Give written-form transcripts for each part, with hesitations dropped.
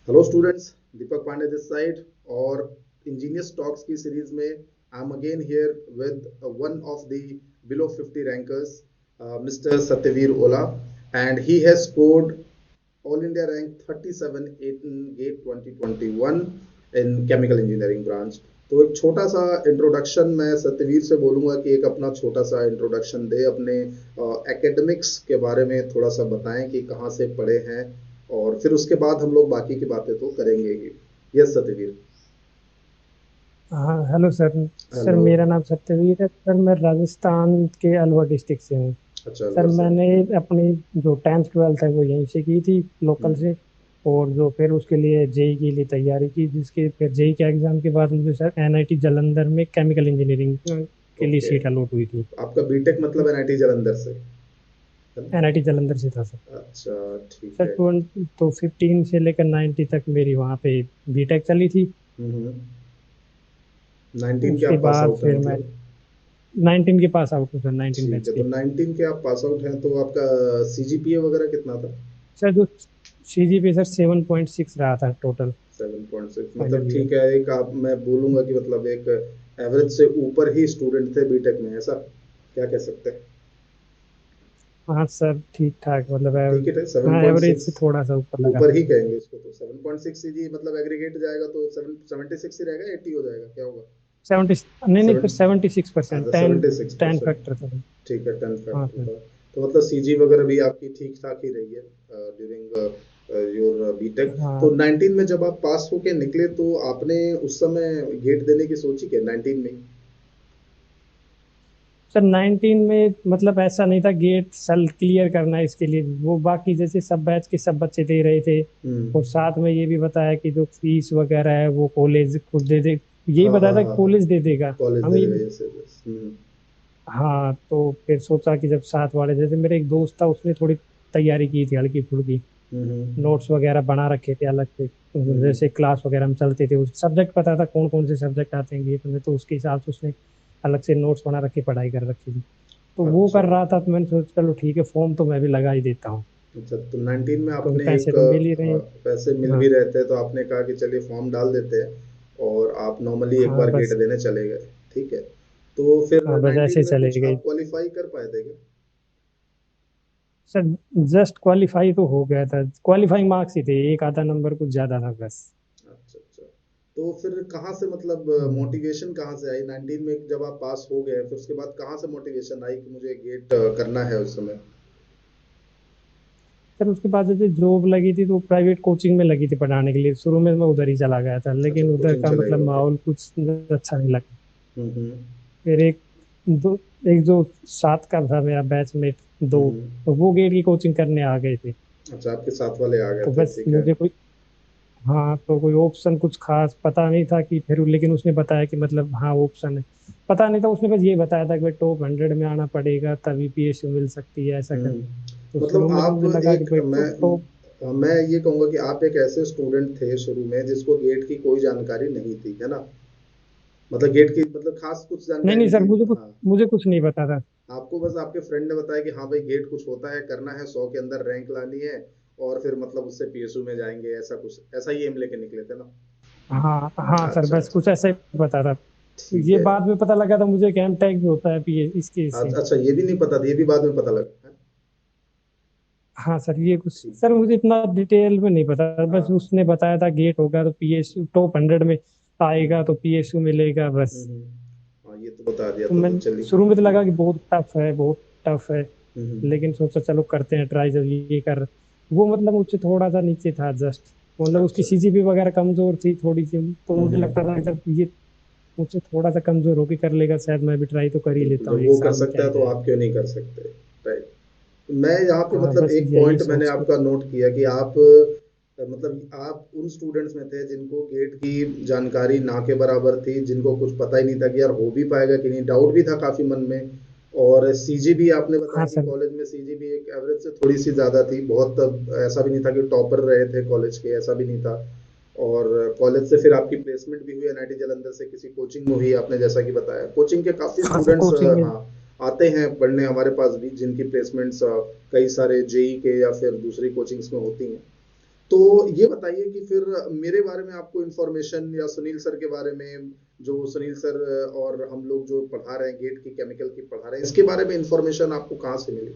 Hello students, Deepak Pandey this side और engineers talks की series में I am again here with one of the below 50 rankers, mister Satyaveer Ola, and he has scored all India rank 37 in GATE 2021 in chemical engineering branch. तो एक छोटा सा introduction मैं सत्यवीर से बोलूंगा कि एक अपना छोटा सा इंट्रोडक्शन दे, अपने एकेडमिक्स के बारे में थोड़ा सा बताएं कि कहाँ से पढ़े हैं, और फिर उसके बाद हम लोग बाकी की बातें तो करेंगे ही। यस सत्यवीर। हाँ, हेलो सर। Sir hello. मेरा नाम सत्यवीर है सर। मैं राजस्थान के अलवर डिस्ट्रिक्ट से हूँ। अच्छा, सर अलवर से। मैंने अपनी जो 10th 12th है वो यहीं से की थी, लोकल हम्म। से। और जो फिर उसके लिए जेई के लिए तैयारी की, जिसके फिर जेई के एग्जाम के बाद मुझे सर एनआईटी जालंधर में केमिकल इंजीनियरिंग के लिए ओके। सीट अलॉट हुई थी। आपका बीटेक मतलब एनआईटी जालंधर से, है ना? एनआईटी जालंधर से था सर। अच्छा, ठीक सर है। 15 से लेकर 90 तक मेरी वहाँ पे बीटेक चली थी। हम्म। 19 के उसके आप पास बाद आउट हैं फिर मैं मतलब? 19 के पास आउट हूँ सर, 19 ठीक बैच है, तो के। 19 के आप पास आउट हैं तो आपका सीजीपीए वगैरह कितना था? सर जो सीजीपीए सर 7.6 रहा था टोटल 7.6 मतलब फाइनल ईयर। ठीक है, एक आप मैं बोलूंगा कि मतलब एक एवरेज से ऊपर ही स्टूडेंट थे बीटेक में, ऐसा क्या कह सकते हैं? हाँ सर, ठीक ठाक मतलब ठीक है, हाँ, सेवन पॉइंट एवरेज सिक्स से थोड़ा सा ऊपर लगा। ऊपर ही कहेंगे इसको, तो 7.6 जी मतलब एग्रीगेट जाएगा तो 76 ही रहेगा, 80 हो जाएगा, क्या होगा? 70, नहीं नहीं सर, सेवन 76%, अच्छा, टेन 76%। टेन फैक्टर था। ठीक है, 10 हाँ फैक्टर सर। था। तो मतलब सीजी वगैरह भी आपकी ठीक ठाक ही रही है ड्यूरिंग योर बीटेक। तो हाँ 19 में जब आप पास होके निकले तो आपने उस समय गेट देने की सोची क्या 19 में? सर 19 में मतलब ऐसा नहीं था गेट सल क्लियर करना है, इसके लिए वो बाकी जैसे सब बैच के सब बच्चे दे रहे थे। और हम्म। साथ में ये भी बताया कि जो फीस वगैरह है वो कॉलेज खुद दे दे, यही हाँ हाँ बताया था कि हाँ हाँ। कॉलेज दे देगा। कॉलेज हम दे ये, देगा, यस यस। हाँ तो फिर सोचा कि जब साथ वाले, जैसे मेरे एक दोस्त था उसने थोड़ी तैयारी की थी हल्की फुल्की, हम्म। नोट्स वगैरह बना रखे थे अलग से। हम्म। जैसे क्लास वगैरह में चलते थे, उस सब्जेक्ट पता था कौन कौन से सब्जेक्ट आते हैं ये तो उसके हिसाब से उसने अलग से नोट्स बना रखे, पढ़ाई कर रखी थी। तो वो अच्छा कर रहा था तो मैंने सोचा चलो ठीक है, फॉर्म तो मैं भी लगा ही देता हूँ, अच्छा, तो 19 में क्योंकि आपने पैसे एक तो मिल ही रहे हैं। पैसे मिल हाँ भी रहे थे तो आपने कहा कि चलिए फॉर्म डाल देते हैं और आप नॉर्मली एक हाँ बार गेट बस। देने चले गए। ठीक है, तो फिर हाँ बस 19 ऐसे में चले कुछ गए। आप क्वालिफाई कर पाए थे क्या? सर जस्ट क्वालिफाई तो हो गया था, क्वालिफाइंग मार्क्स ही थे, एक आधा नंबर कुछ ज्यादा था बस। अच्छा अच्छा। तो फिर कहाँ से मतलब हम्म। मोटिवेशन कहाँ से आई 19 में जब आप पास हो गए, फिर उसके बाद कहाँ से मोटिवेशन आई कि मुझे गेट करना है उस समय? सर उसके बाद जैसे जॉब लगी थी तो प्राइवेट कोचिंग में लगी थी पढ़ाने के लिए, शुरू में मैं उधर ही चला गया था, अच्छा, लेकिन उधर कोचिंग का चले मतलब गए थे। माहौल कुछ अच्छा नहीं लगा। हम्म। फिर दो एक जो साथ का था मेरा बैचमेट, दो, हम्म। तो वो गेट की कोचिंग करने आ गए थे। अच्छा, आपके साथ वाले आ गए तो थे, बस ठीक है। मुझे कोई, हाँ तो कोई ऑप्शन कुछ खास पता नहीं था कि फिर, लेकिन उसने बताया कि मतलब हाँ ऑप्शन है। पता नहीं था, उसने बस ये बताया था कि भाई टॉप 100 में आना पड़ेगा तभी पीएसयू मिल सकती है, ऐसा कर। तो शुरू मतलब में तो आप मुझे लगा कि एक भाई टॉप। मैं ये कहूंगा कि आप एक ऐसे स्टूडेंट थे शुरू में जिसको गेट की कोई जानकारी नहीं थी, है ना? मतलब गेट की मतलब खास कुछ नहीं जानकारी नहीं नहीं सर, थी, हाँ। मुझे कुछ नहीं पता था। आपको बस आपके फ्रेंड ने बताया कि हाँ भाई गेट कुछ होता है, करना है, 100 के अंदर रैंक लानी है, और फिर मतलब उससे पीएसयू में जाएंगे, ऐसा कुछ, ऐसा ही एम लेके निकले थे ना? हाँ हाँ सर, अच्छा बस अच्छा। कुछ ऐसा ही पता था। ठीक ये है। बाद में पता लगा था मुझे कि एमटेक भी होता है पी इसके से। अच्छा, ये भी नहीं पता था, ये भी बाद में पता लगा है? हाँ सर, ये कुछ ठीक सर है। मुझे इतना डिटेल में नहीं पता, बस हाँ। उसने बताया था गेट होगा तो पीएसयू टॉप 100 में आएगा तो पीएसयू मिलेगा बस। हाँ, ये तो बता दिया तो था मैं तो चलिए। शुरू में तो लगा कि बहुत टफ है, बहुत टफ है, हम्म। लेकिन सोचा चलो करते हैं ट्राई, जब ये कर। वो मतलब मुझसे थोड़ा सा नीचे था जस्ट, मतलब उसकी अच्छा। सीजीपी वगैरह कमजोर थी थोड़ी सी, तो मुझे लगता हम्म। था कि जब ये मुझसे थोड़ा सा कमजोर होके कर लेगा शायद मैं भी ट्राई तो कर ही बिल्कुल, लेता हूँ जब एक वो कर साल में, क्या सकता ही है तो जाएगा। आप क्यों नहीं कर सकते? राइट। मैं यहाँ पे हाँ मतलब बस एक यही पॉइंट मैंने सोच के। आपका नोट किया कि आप मतलब आप उन स्टूडेंट्स में थे जिनको गेट की जानकारी ना के बराबर थी, जिनको कुछ पता ही नहीं था कि यार हो भी पाएगा कि नहीं, डाउट भी था काफी मन में। और सीजीबी आपने बताया हाँ कि सर। कॉलेज में सीजीबी एक एवरेज से थोड़ी सी ज्यादा थी, बहुत ऐसा भी नहीं था कि टॉपर रहे थे कॉलेज के, ऐसा भी नहीं था। और कॉलेज से फिर आपकी प्लेसमेंट भी हुई एनआईटी जालंधर से, किसी कोचिंग में हुई आपने जैसा कि बताया, कोचिंग के काफी हाँ सर, स्टूडेंट्स कोचिंग में। हाँ आते हैं पढ़ने हमारे पास भी, जिनकी प्लेसमेंट्स कई सारे जेई के या फिर दूसरी कोचिंग्स में होती हैं। तो ये बताइए कि फिर मेरे बारे में आपको इन्फॉर्मेशन या सुनील सर के बारे में, जो सुनील सर और हम लोग जो पढ़ा रहे हैं गेट की केमिकल की पढ़ा रहे हैं, इसके बारे में इन्फॉर्मेशन आपको कहाँ से मिली?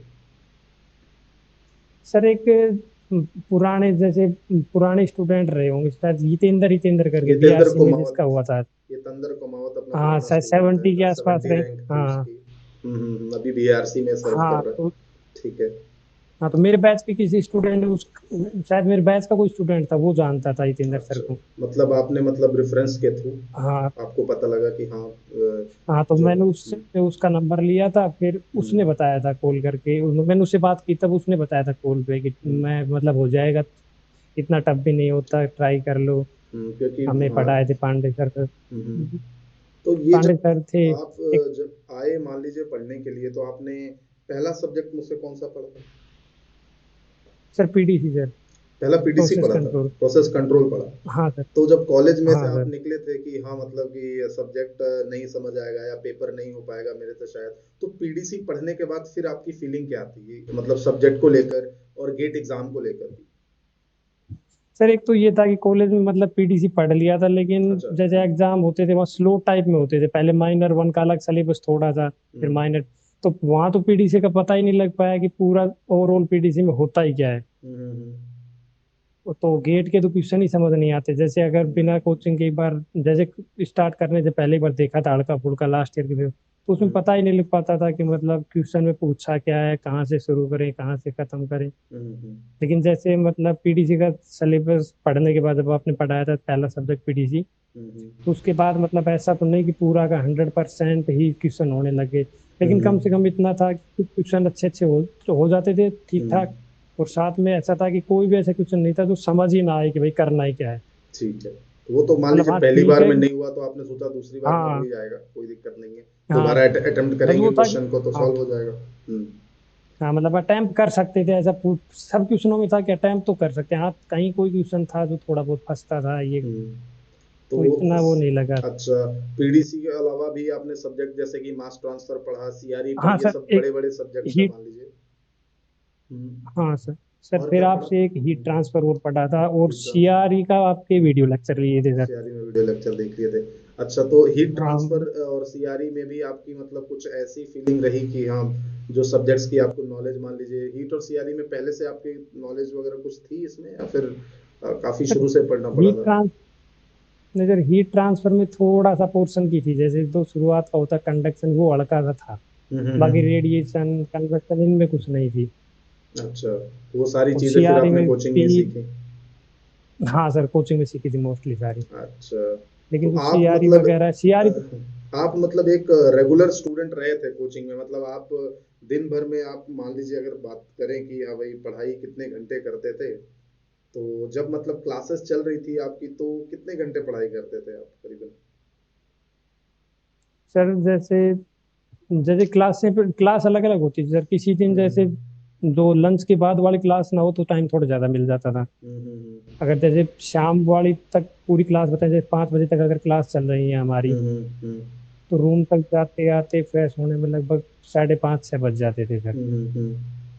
सर एक पुराने जैसे पुराने स्टूडेंट रहे होंगे शायद, जितेंद्र हितेंद्र करके जितेंद्र बीआरसी में जिसका कुमावत। हुआ था। जितेंद्र कुमावत अपना हाँ पुराना शायद स्टूडेंट है, 70 के आसपास 70 रहे। रैंक थी हाँ। उसकी। अभी बीआरसी में सर्व हाँ कर रहा तो है। ठीक है। हाँ तो मेरे बैच के किसी स्टूडेंट ने उस शायद मेरे बैच का कोई स्टूडेंट था, वो जानता था हितेंद्र सर अच्छा, को। मतलब आपने मतलब रेफरेंस के थ्रू हाँ। आपको पता लगा कि हाँ हाँ तो जो मैंने उससे उसका नंबर लिया था, फिर उसने हम्म, बताया था कॉल करके, मैंने उससे बात की तब उसने बताया था कॉल पे कि हम्म, मैं मतलब हो जाएगा, इतना टफ भी नहीं होता, ट्राई कर लो। क्योंकि हमें हाँ। पढ़ाए थे पांडे सर। हम्म, तो ये पांडे जब सर थे आप एक। जब आए मान लीजिए पढ़ने के लिए, तो आपने पहला सब्जेक्ट मुझसे कौन सा पढ़ा? सर पीडीसी सर, पहला पीडीसी प्रोसेस पढ़ा था, कंट्रोल। प्रोसेस कंट्रोल पढ़ा। हाँ सर। तो जब कॉलेज में से हाँ आप सर। निकले थे कि हाँ मतलब कि सब्जेक्ट नहीं समझ आएगा या पेपर नहीं हो पाएगा मेरे से शायद, तो पीडीसी पढ़ने के बाद फिर आपकी फीलिंग क्या थी, मतलब सब्जेक्ट को लेकर और गेट एग्जाम को लेकर भी? सर एक तो ये था कि कॉलेज में मतलब पीडीसी पढ़ लिया था, लेकिन अच्छा। जैसे एग्जाम होते थे वहाँ स्लो टाइप में होते थे, पहले माइनर वन का अलग सिलेबस थोड़ा था, फिर हम्म, माइनर। तो वहाँ तो पीडीसी का पता ही नहीं लग पाया कि पूरा ओवरऑल पीडीसी में होता ही क्या है। हम्म, तो गेट के तो क्वेश्चन ही समझ नहीं आते, जैसे अगर बिना हम्म, कोचिंग के एक बार जैसे स्टार्ट करने से पहले एक बार देखा था हल्का फुल्का लास्ट ईयर के पेपर, तो उसमें हम्म, पता ही नहीं लग पाता था कि मतलब क्वेश्चन में पूछा क्या है, कहाँ से शुरू करें कहाँ से खत्म करें। हम्म, लेकिन जैसे मतलब पीडीसी का सिलेबस पढ़ने के बाद जब आपने पढ़ाया था पहला सब्जेक्ट पीडीसी, हम्म, तो उसके बाद मतलब ऐसा तो नहीं कि पूरा का 100% ही क्वेश्चन होने लगे, लेकिन कम से कम इतना था कि कुछ क्वेश्चन अच्छे अच्छे हो जाते थे ठीक हम्म, ठाक। और साथ में ऐसा था कि कोई भी ऐसा क्वेश्चन नहीं था जो समझ ही ना आए कि भाई करना ही क्या है। ठीक है। तो वो तो मान मतलब लीजिए हाँ पहली ठीक बार है। में नहीं हुआ तो आपने सोचा दूसरी बार में हो हाँ। ही जाएगा, कोई दिक्कत नहीं है, हाँ दोबारा अटेम्प्ट बस करेंगे वो था कि क्वेश्चन को तो हाँ। सॉल्व हो जाएगा। हम्म, हाँ मतलब अटेम्प्ट कर सकते थे ऐसा सब क्वेश्चनों में था कि अटेम्प्ट तो कर सकते हैं। हाँ कहीं कोई क्वेश्चन था जो थोड़ा बहुत फंसता था ये, हम्म। तो तो इतना वो नहीं लगा। अच्छा, पीडीसी के अलावा भी आपने सब्जेक्ट जैसे कि मास ट्रांसफर पढ़ा, सीआरई हाँ पढ़ी, ये सर सब एक बड़े बड़े सब्जेक्ट है हीट। मान लीजिए। हाँ सर। सर और फिर क्या पढ़ा आपसे था? एक हीट ट्रांसफर और पढ़ा था, और हीट ट्रांसफर। सीआरई का आपके वीडियो लेक्चर लिए थे सर। सीआरई में वीडियो लेक्चर देख लिए थे। अच्छा, तो हीट ट्रांसफर हाँ और सीआरई में भी आपकी मतलब कुछ ऐसी फीलिंग रही कि हाँ, जो सब्जेक्ट्स की आपको नॉलेज मान लीजिए हीट और सीआरई में पहले से आपकी नॉलेज वगैरह कुछ थी इसमें, या फिर काफी सर। शुरू से पढ़ना पड़ा हीट था? ट्रांस नहीं सर, हीट ट्रांसफर में थोड़ा सा पोर्शन की थी, जैसे तो शुरुआत का होता कंडक्शन वो हल्का सा था। बाकी हम्म। रेडिएशन कन्वेक्शन इनमें कुछ नहीं थी। अच्छा, तो वो सारी और चीजें फिर सीआरई आपने में कोचिंग में ही भी। सीखी? हाँ सर कोचिंग में सीखी थी मोस्टली सारी। अच्छा, तो लेकिन जो आप सीआरई मतलब वगैरह सीआरई। आप मतलब एक रेगुलर स्टूडेंट रहे थे कोचिंग में, मतलब आप दिन भर में आप मान लीजिए अगर बात करें कि हाँ भाई पढ़ाई कितने घंटे करते थे, तो जब मतलब क्लासेस चल रही थी आपकी तो कितने घंटे पढ़ाई करते थे आप करीबन? सर जैसे जैसे क्लास अलग अलग होती थी सर, किसी दिन जैसे हम्म, जो लंच के बाद वाली क्लास ना हो तो टाइम थोड़ा ज्यादा मिल जाता था। अगर जैसे शाम वाली तक पूरी क्लास बताए, जैसे 5 बजे तक अगर क्लास चल रही है हमारी, हम्म, तो रूम तक जाते आते फ्रेश होने में लगभग 5:30 6 बज जाते थे सर। हम्म।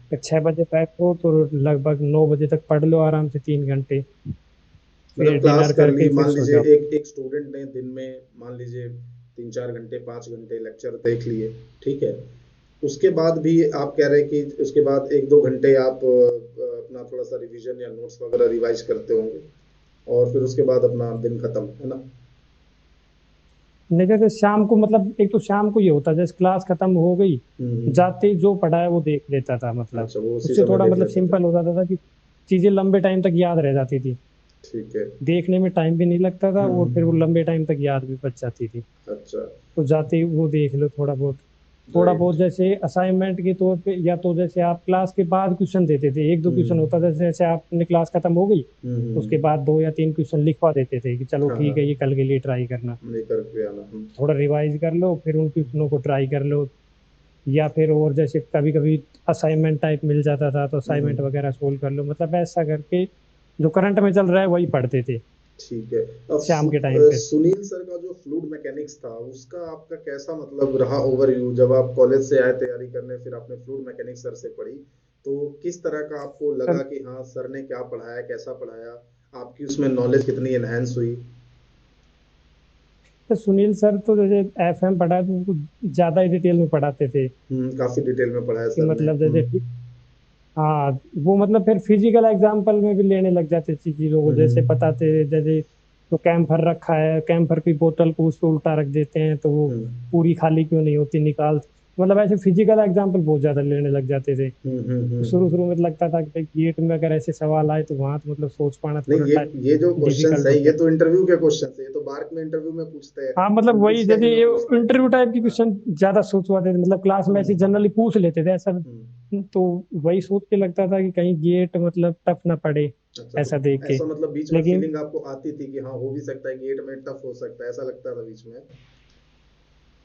फिर 6 बजे बैठ हो तो लगभग 9 बजे तक पढ़ लो आराम से 3 घंटे, मतलब फिर क्लास डिनर कर ली करके फिर मान सो लीजिए, जाओ। एक स्टूडेंट ने दिन में मान लीजिए 3 4 घंटे 5 घंटे लेक्चर देख लिए, ठीक है, उसके बाद भी आप कह रहे हैं कि उसके बाद 1 2 घंटे आप अपना थोड़ा सा रिवीजन या नोट्स वगैरह रिवाइज करते होंगे, और फिर उसके बाद अपना दिन खत्म है ना? नहीं जैसे शाम को मतलब एक तो शाम को ये होता जैसे क्लास खत्म हो गई, हम्म। जाते ही जो पढ़ा है वो देख लेता था, मतलब अच्छा, वो उसी उससे समय थोड़ा देख मतलब लेते थे। सिंपल हो जाता था कि चीजें लंबे टाइम तक याद रह जाती थी। ठीक है। देखने में टाइम भी नहीं लगता था और फिर वो हम्म। लंबे टाइम तक याद भी बच जाती थी। अच्छा। तो जाते ही वो देख लो थोड़ा बहुत। थोड़ा राइट। बहुत जैसे असाइनमेंट के तौर पे, या तो जैसे आप क्लास के बाद क्वेश्चन देते थे, एक दो क्वेश्चन हम्म, होता था, जैसे आपने क्लास खत्म हो गई उसके हम्म। बाद 2 या 3 क्वेश्चन लिखवा देते थे कि चलो हाँ ठीक है हाँ, ये कल के लिए ट्राई करना। लेकर के आना। थोड़ा रिवाइज कर लो फिर उन क्वेश्चनों को ट्राई कर लो। या फिर और जैसे कभी कभी असाइनमेंट टाइप मिल जाता था तो असाइनमेंट हम्म। वगैरह सोल्व कर लो, मतलब ऐसा करके जो करंट में चल रहा है वही पढ़ते थे ठीक है। अब शाम के टाइम पे। सुनील सर का जो फ्लूइड मैकेनिक्स था उसका आपका कैसा मतलब रहा ओवरव्यू, जब आप कॉलेज से आए तैयारी करने, फिर आपने फ्लूइड मैकेनिक्स सर से पढ़ी, तो किस तरह का आपको सर लगा कि हाँ सर ने क्या पढ़ाया, कैसा पढ़ाया, आपकी उसमें नॉलेज कितनी एनहेंस हुई? तो सुनील सर तो जैसे एफएम पढ़ा तो उनको ज्यादा ही डिटेल में पढ़ाते थे काफी डिटेल में पढ़ाया कि सर ने। मतलब जैसे हाँ, वो मतलब फिर फिजिकल एग्जाम्पल में भी लेने लग जाते थे चीजों को, जैसे हम्म बताते जैसे तो कैम्फर रखा है, कैम्फर की बोतल को उस पे उल्टा रख देते हैं तो वो हम्म पूरी खाली क्यों नहीं होती, निकाल, मतलब ऐसे फिजिकल एग्जाम्पल बहुत ज्यादा लेने लग जाते थे। तो शुरू हम्म। शुरू में तो लगता था कि भाई गेट में अगर ऐसे सवाल आए तो वहां तो मतलब सोच पाना नहीं, थोड़ा ये जो क्वेश्चंस डिफिकल्ट है हो ये जाए। तो इंटरव्यू के क्वेश्चंस है, ये तो बार्क में इंटरव्यू में पूछते हैं, हाँ मतलब वही, इसका जैसे ही में ये पूछते हैं। इंटरव्यू टाइप की हाँ। क्वेश्चन ज्यादा सोचवाते थे, मतलब क्लास में ऐसे हम्म जनरली पूछ लेते थे ऐसा। हम्म। तो वही सोच के लगता था कि कहीं गेट मतलब टफ ना पड़े, अच्छा, तो ऐसा देख के। ऐसा मतलब बीच में लेकिन फीलिंग आपको आती थी कि हाँ हो भी सकता है गेट में टफ हो सकता है, ऐसा लगता था बीच में?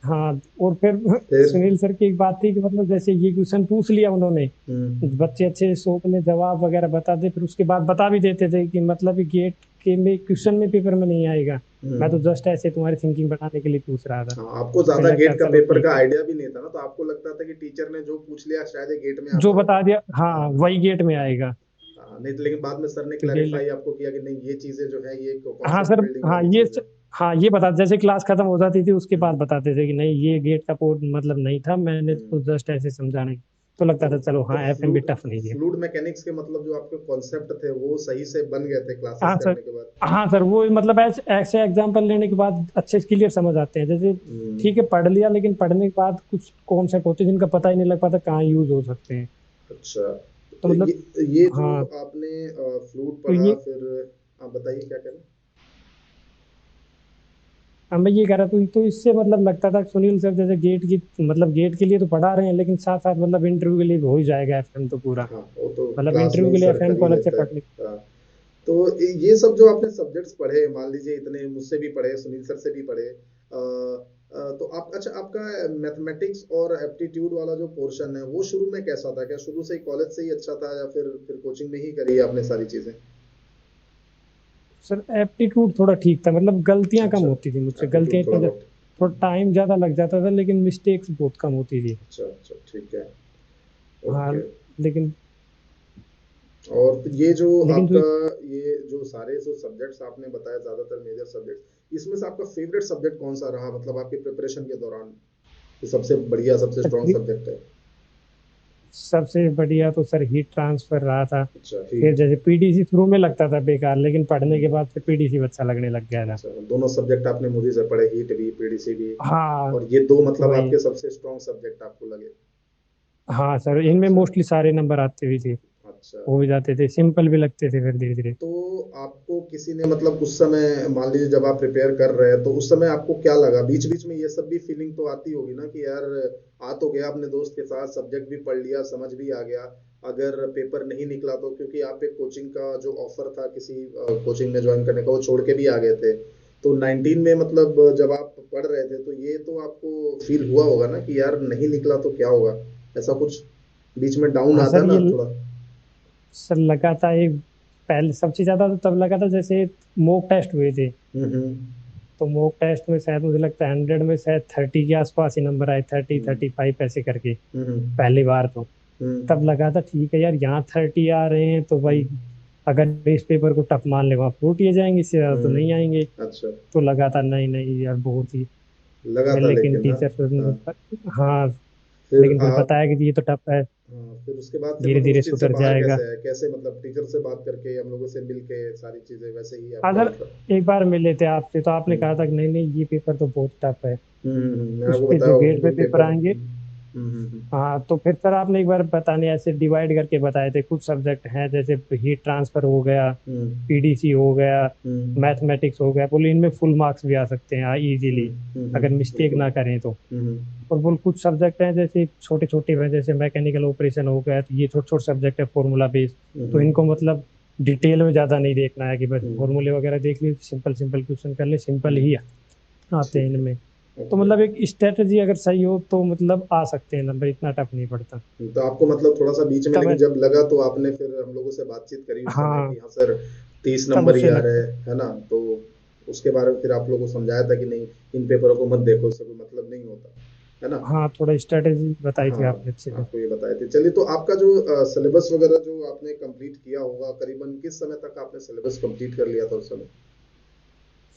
हाँ, और फिर फिर सुनील सर की एक बात थी कि मतलब जैसे ये क्वेश्चन पूछ लिया उन्होंने, हम्म बच्चे अच्छे से सोच ले, जवाब वगैरह बताते, फिर उसके बाद बता भी देते थे कि मतलब गेट के में क्वेश्चन में पेपर में नहीं आएगा, मैं तो हम्म। जस्ट ऐसे तुम्हारी थिंकिंग बढ़ाने के लिए पूछ रहा था। हाँ, आपको फिर ज्यादा लगता गेट का चलो पेपर ठीक का है, आइडिया भी नहीं था ना, तो आपको लगता था कि टीचर ने जो पूछ लिया शायद ये गेट में जो आता बता होगा। दिया हाँ हाँ वही गेट में आएगा। हाँ, नहीं तो लेकिन बाद में सर ने तो ये क्लैरिफाई आपको किया कि नहीं ये चीजें जो है ये हाँ कॉन्सेप्ट सर, बिल्डिंग हाँ वाली ये चीज है। हाँ ये बता, जैसे क्लास खत्म हो जाती थी उसके बाद हम्म बताते थे कि नहीं ये गेट का कोड मतलब नहीं था, मैंने तो हम्म। जस्ट ऐसे समझाने, तो लगता तो था चलो तो हाँ एफएम भी फ्लूड टफ नहीं है। फ्लूड मैकेनिक्स के मतलब जो आपके कॉन्सेप्ट थे वो सही से बन गए थे क्लासेस हाँ सर, करने के बाद? हाँ सर, वो मतलब ऐसे ऐसे एग्जाम्पल लेने के बाद अच्छे क्लियर समझ आते हैं, जैसे हम्म। ठीक है पढ़ लिया, लेकिन पढ़ने के बाद कुछ कॉन्सेप्ट होते हैं जिनका पता ही नहीं लग पाता कहाँ यूज हो सकते हैं। अच्छा, तो तो मतलब ये जो हाँ, आपने फ्लूट तो पढ़ा ये फिर आप बताइए क्या करें? अब मैं ये कह रहा था, तो इससे मतलब लगता था कि सुनील सर जैसे गेट की मतलब गेट के लिए तो पढ़ा रहे हैं, लेकिन साथ साथ मतलब इंटरव्यू के लिए भी हो ही जाएगा एफएम तो पूरा, हाँ, वो तो मतलब क्लास में इंटरव्यू ही के लिए सर एफएम कर को ही अलग से लेता पढ़ने। है। हाँ, तो ये सब जो आपने सब्जेक्ट्स पढ़े, मान लीजिए इतने मुझसे भी पढ़े, सुनील सर से भी पढ़े, तो आप अच्छा आपका मैथमेटिक्स और एप्टीट्यूड वाला जो पोर्शन है वो शुरू में कैसा था? क्या शुरू से ही कॉलेज से ही अच्छा था या फिर कोचिंग में ही करी है आपने सारी चीजें? सर एप्टीट्यूड थोड़ा ठीक था, मतलब गलतियां कम अच्छा, होती थी मुझसे, गलतियां एप्टीट्यूड थोड़ा इतना बहुत। थोड़ा टाइम ज्यादा लग जाता था, लेकिन मिस्टेक्स बहुत कम होती थी। अच्छा अच्छा, ठीक है। हाँ ओके। लेकिन और ये जो लेकिन जो आपका ये जो सारे जो सब्जेक्ट्स आपने बताया ज्यादातर मेजर सब्जेक्ट, इसमें से आपका फेवरेट सब्जेक्ट कौन सा रहा, मतलब आपकी प्रिपरेशन के दौरान ये सबसे बढ़िया सबसे स्ट्रॉन्ग सब्जेक्ट है? सबसे बढ़िया तो सर हीट ट्रांसफर रहा था। अच्छा, फिर हीट। जैसे पीडीसी शुरू में लगता था बेकार, लेकिन पढ़ने के बाद फिर पीडीसी अच्छा लगने लग गया था। अच्छा, दोनों सब्जेक्ट आपने मुझे से पढ़े, हीट भी पीडीसी भी, हाँ और ये दो मतलब वही, आपके सबसे स्ट्रॉन्ग सब्जेक्ट आपको लगे? हाँ सर इनमें अच्छा मोस्टली सारे नंबर आते भी थे, अच्छा। हो भी जाते थे, सिंपल भी लगते थे फिर धीरे धीरे। तो आपको किसी ने मतलब उस समय मान लीजिए जब आप प्रिपेयर कर रहे हैं तो उस समय आपको क्या लगा, बीच बीच में ये सब भी फीलिंग तो आती होगी ना कि यार आ तो गया अपने दोस्त के साथ, सब्जेक्ट भी पढ़ लिया, समझ भी आ गया, अगर पेपर नहीं निकला तो, क्योंकि आप एक कोचिंग का जो ऑफर था किसी कोचिंग में ज्वाइन करने का वो छोड़ के भी आ गए थे, तो 19 में मतलब जब आप पढ़ रहे थे तो ये तो आपको फील हुआ होगा ना कि यार नहीं निकला तो क्या होगा, ऐसा कुछ बीच में डाउन हाँ आता सर, है ये ना थोड़ा? सर लगा था एक, पहले सबसे ज्यादा तो तब लगा था जैसे मॉक टेस्ट हुए थे, हम्म। तो मॉक टेस्ट में शायद मुझे लगता है 100 में शायद 30 के आसपास ही नंबर आए, 30 35 ऐसे करके हम्म पहली बार तो। तब हम्म लगा था ठीक है यार, यहाँ 30 आ रहे हैं तो भाई हम्म अगर इस पेपर को टफ मान ले वहाँ फूट ही जाएंगे, इससे ज्यादा तो नहीं आएंगे। अच्छा, तो लगा था नहीं नहीं यार बहुत ही, लगा फिर था लेकिन लेकिन। हाँ टीचर ने, हाँ। हाँ फिर लेकिन फिर आप बताया कि ये तो टफ है, फिर उसके बाद फिर धीरे मतलब धीरे उस चीज से सुधर बाहर जाएगा। कैसे है, कैसे मतलब टीचर से बात करके हम लोगों से मिल के सारी चीजें वैसे ही आपका अगर मतलब? एक बार मिले थे आपसे तो आपने कहा था हम्म कि नहीं नहीं ये पेपर तो बहुत टफ है, मैंने उस आपको पे बताया जो होगा गेट कि पे ये पेपर पेपर आएंगे। हाँ तो फिर सर आपने एक बार बताने ऐसे डिवाइड करके बताए थे, कुछ सब्जेक्ट हैं जैसे हीट ट्रांसफर हो गया, हम्म पीडीसी हो गया, हम्म मैथमेटिक्स हो गया, बोले इनमें फुल मार्क्स भी आ सकते हैं इजीली अगर मिस्टेक बिल्कुल। ना करें तो। हम्म और बोल कुछ सब्जेक्ट हैं जैसे छोटे छोटे हैं, जैसे मैकेनिकल ऑपरेशन हो गया, तो ये छोटे छोटे सब्जेक्ट है फॉर्मूला बेस्ड, तो इनको हम्म मतलब डिटेल में ज्यादा नहीं देखना है कि बस हम्म फॉर्मूले वगैरह देख लिए, सिंपल सिंपल क्वेश्चन कर ले, सिंपल हम्म, ही आते हैं ठीक है। इनमें। तो ओके। मतलब एक स्ट्रेटजी अगर सही हो तो मतलब आ सकते हैं नंबर, इतना टफ नहीं पड़ता। तो आपको मतलब थोड़ा सा बीच में तब लेकिन जब लगा तो आपने फिर हम लोगों से बातचीत करी उस समय हाँ, कि हाँ सर 30 तब नंबर ही उससे आ रहे लगता, हैं, है ना? तो उसके बारे में फिर आप लोगों को समझाया था कि नहीं इन पेपरों को मत देखो, इससे कोई मतलब नहीं होता? है ना? हाँ, थोड़ा स्ट्रेटेजी बताई थी हाँ, आपने अच्छे से। आपको ये बताए थे। चलिए, तो आपका जो सिलेबस वगैरह जो आपने कंप्लीट किया होगा, करीबन किस समय तक आपने सिलेबस कंप्लीट कर लिया था उस समय?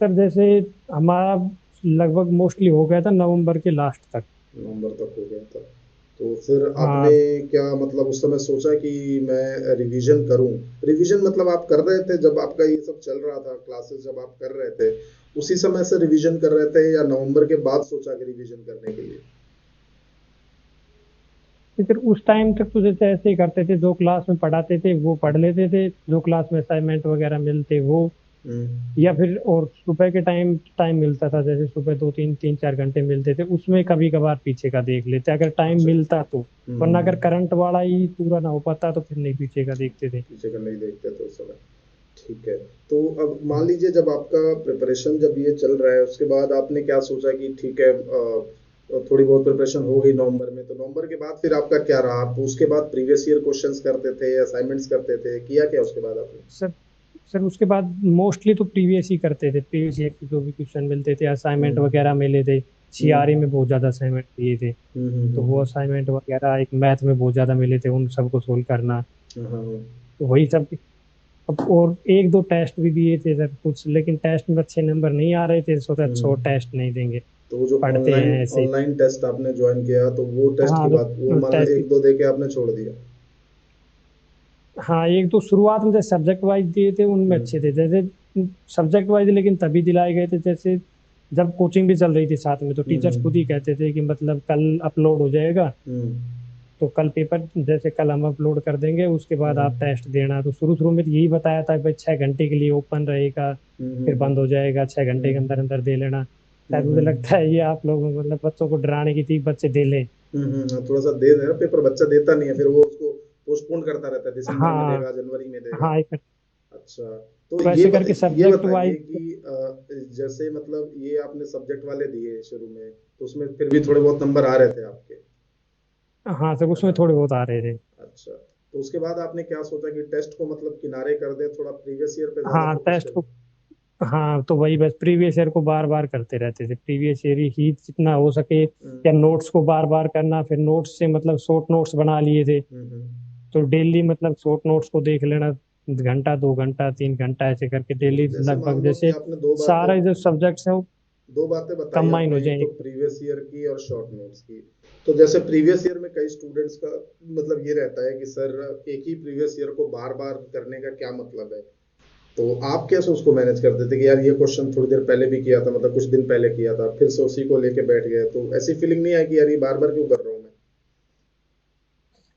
सर जैसे हमारा लगभग मोस्टली हो गया था नवंबर के लास्ट तक। नवंबर तक हो गया था। तो फिर आपने हाँ क्या मतलब उस समय सोचा कि मैं रिवीजन करूं? रिवीजन मतलब आप कर रहे थे जब आपका ये सब चल रहा था, क्लासेस जब आप कर रहे थे, उसी समय से रिवीजन कर रहे थे या नवंबर के बाद सोचा कि रिवीजन करने के लिए? तो फिर उस टाइम तक तो जैसे ऐसे ही करते थे, जो क्लास में पढ़ाते थे वो पढ़ लेते थे, जो क्लास में असाइनमेंट वगैरह मिलते वो, हम्म। या फिर और सुबह के टाइम टाइम मिलता था, जैसे सुबह दो तीन तीन चार घंटे मिलते थे, उसमें कभी कभार पीछे का देख लेते अगर टाइम अच्छा। मिलता तो। वरना अगर हम्म। करंट वाला ही पूरा ना हो पाता तो फिर नहीं पीछे का देखते थे। पीछे का नहीं देखते थे उस समय। ठीक है। तो अब मान लीजिए जब आपका प्रिपरेशन जब ये चल रहा है, उसके बाद आपने क्या सोचा कि ठीक है, थोड़ी बहुत प्रिपरेशन हो गई नवंबर में, तो नवंबर के बाद फिर आपका क्या रहा? आप उसके बाद प्रीवियस ईयर क्वेश्चंस करते थे, असाइनमेंट्स करते थे, किया क्या उसके बाद आपने? सर सर उसके बाद मोस्टली तो प्रीवियस ही करते थे, प्रीवियस ईयर के जो भी क्वेश्चन मिलते थे, असाइनमेंट हम्म। वगैरह मिले थे। सीआरई हम्म। में बहुत ज़्यादा असाइनमेंट दिए थे, तो वो हम्म। असाइनमेंट वगैरह, एक मैथ में बहुत ज़्यादा मिले थे, उन सबको सोल्व करना। हाँ, हाँ, हाँ। तो वही सब। अब और एक दो टेस्ट भी दिए थे सर कुछ, लेकिन टेस्ट में अच्छे नंबर नहीं आ रहे थे, सोचा छोड़ हम्म। टेस्ट नहीं देंगे, तो वो जो पढ़ते ऑनलाइन हैं ऐसे। ऑनलाइन टेस्ट आपने ज्वाइन किया, तो वो टेस्ट हाँ की बात, वो जो मान लो टेस्ट, एक दो दे के आपने छोड़ दिया? हाँ एक तो शुरुआत में जैसे सब्जेक्ट वाइज दिए थे उनमें हम्म। अच्छे थे, जैसे सब्जेक्ट वाइज, लेकिन तभी दिलाए गए थे जैसे जब कोचिंग भी चल रही थी साथ में, तो टीचर्स खुद ही हम्म। कहते थे कि मतलब कल अपलोड हो जाएगा, हम्म। तो कल पेपर जैसे कल हम अपलोड कर देंगे, उसके बाद आप हम्म। टेस्ट देना। तो शुरू शुरू में तो यही बताया था कि भाई 6 घंटे के लिए ओपन रहेगा, फिर हम्म। बंद हो जाएगा, 6 घंटे के अंदर हम्म। अंदर दे लेना। शायद मुझे लगता हम्म। है ये आप लोग मतलब बच्चों को डराने की थी, बच्चे दे लें। थोड़ा सा दे देना पेपर, बच्चा देता नहीं है, फिर वो उसको पोस्टपोन करता रहता है, दिसंबर में हाँ देगा, जनवरी में देगा। हाँ, एक अच्छा। तो तो ये ऐसे करके ये सब्जेक्ट बताइए वाइज। कि जैसे मतलब ये आपने सब्जेक्ट वाले दिए शुरू में, तो उसमें फिर भी थोड़े बहुत नंबर आ रहे थे आपके, हाँ सर, है उसमें ना? थोड़े बहुत आ रहे थे। अच्छा। तो उसके बाद आपने क्या सोचा कि टेस्ट को मतलब किनारे कर दें, थोड़ा प्रीवियस ईयर पे ज्यादा हाँ फोकस टेस्ट करें? को, हाँ तो वही बस प्रीवियस ईयर को बार बार करते रहते थे, प्रीवियस ईयर ही जितना हो सके, हम्म। या नोट्स को बार बार करना, फिर नोट्स से मतलब शॉर्ट नोट्स बना लिए थे, हम्म। तो डेली मतलब शॉर्ट नोट्स को देख लेना, घंटा 2 घंटा 3 घंटा ऐसे करके तो डेली, जैसे मान लगभग लो कि जैसे आपने सारे जो सब्जेक्ट्स हैं वो दो बातें बताई कंबाइन आपने, हो एक तो जाएंगे। प्रीवियस ईयर की और शॉर्ट नोट्स की। तो जैसे प्रीवियस ईयर में कई स्टूडेंट्स का मतलब ये रहता है कि सर एक ही प्रीवियस ईयर को बार बार करने का क्या मतलब है? तो आप कैसे उसको मैनेज करते थे कि यार ये क्वेश्चन थोड़ी देर पहले भी किया था, मतलब कुछ दिन पहले किया था, फिर से उसी को लेके बैठ गए, तो ऐसी फीलिंग नहीं आई कि यार ये बार बार क्यों कर रहा हूँ मैं?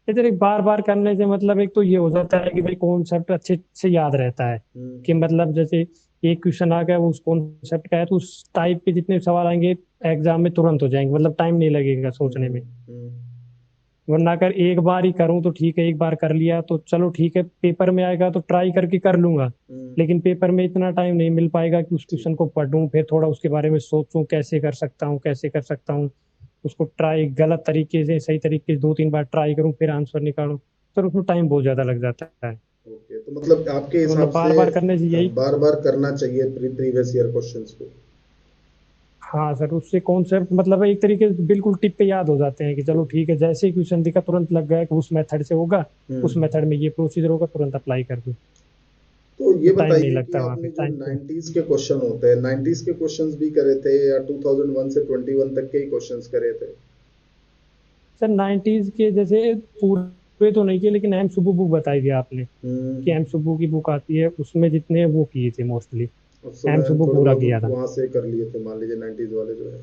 इधर एक बार बार करने से मतलब एक तो ये हो जाता है कि भाई कॉन्सेप्ट अच्छे से याद रहता है, हम्म। कि मतलब जैसे एक क्वेश्चन आ गया वो उस कॉन्सेप्ट का है, तो उस टाइप के जितने सवाल आएंगे एग्जाम में तुरंत हो जाएंगे, मतलब टाइम नहीं लगेगा सोचने हम्म। में। हम्म। वरना अगर एक बार ही करूं तो ठीक है, एक बार कर लिया तो चलो ठीक है, पेपर में आएगा तो ट्राई करके कर लूंगा, हम्म। लेकिन पेपर में इतना टाइम नहीं मिल पाएगा कि उस ठीक। क्वेश्चन को पढूं, फिर थोड़ा उसके बारे में सोचूं, कैसे कर सकता हूँ कैसे कर सकता हूँ, उसको ट्राई गलत तरीके से सही तरीके से 2 3 बार ट्राई करूं, फिर आंसर निकालूं, तो उसमें टाइम बहुत ज्यादा लग जाता है। ओके, तो मतलब आपके तो हिसाब मतलब बार से बार करने से यही। बार बार करना चाहिए प्रीवियस ईयर क्वेश्चंस को? हाँ सर, उससे कॉन्सेप्ट मतलब एक तरीके से बिल्कुल टिप पे याद हो जाते हैं, कि चलो ठीक है, जैसे ही क्वेश्चन दिखा तुरंत लग गया कि उस मेथड से होगा, उस हम्म। मेथड में ये प्रोसीजर होगा, तुरंत अप्लाई कर दूं, तो तो ये टाइम नहीं बताइए कि लगता वहाँ पे, आपने जो टाइम तो। 90s के क्वेश्चन होते हैं, 90s के क्वेश्चंस भी करे थे या 2001 से 21 तक के ही क्वेश्चंस करे थे? सर 90s के जैसे पूरे तो नहीं किए, लेकिन एम सुब्बू बुक बताई थी आपने, कि हम्म। एम सुब्बू की बुक आती है, उसमें जितने वो किए थे मोस्टली, उस एम समय सुब्बू थोड़े पूरा बहुत किया था। वहां से कर लिए थे, मान लीजिए 90s वाले जो है।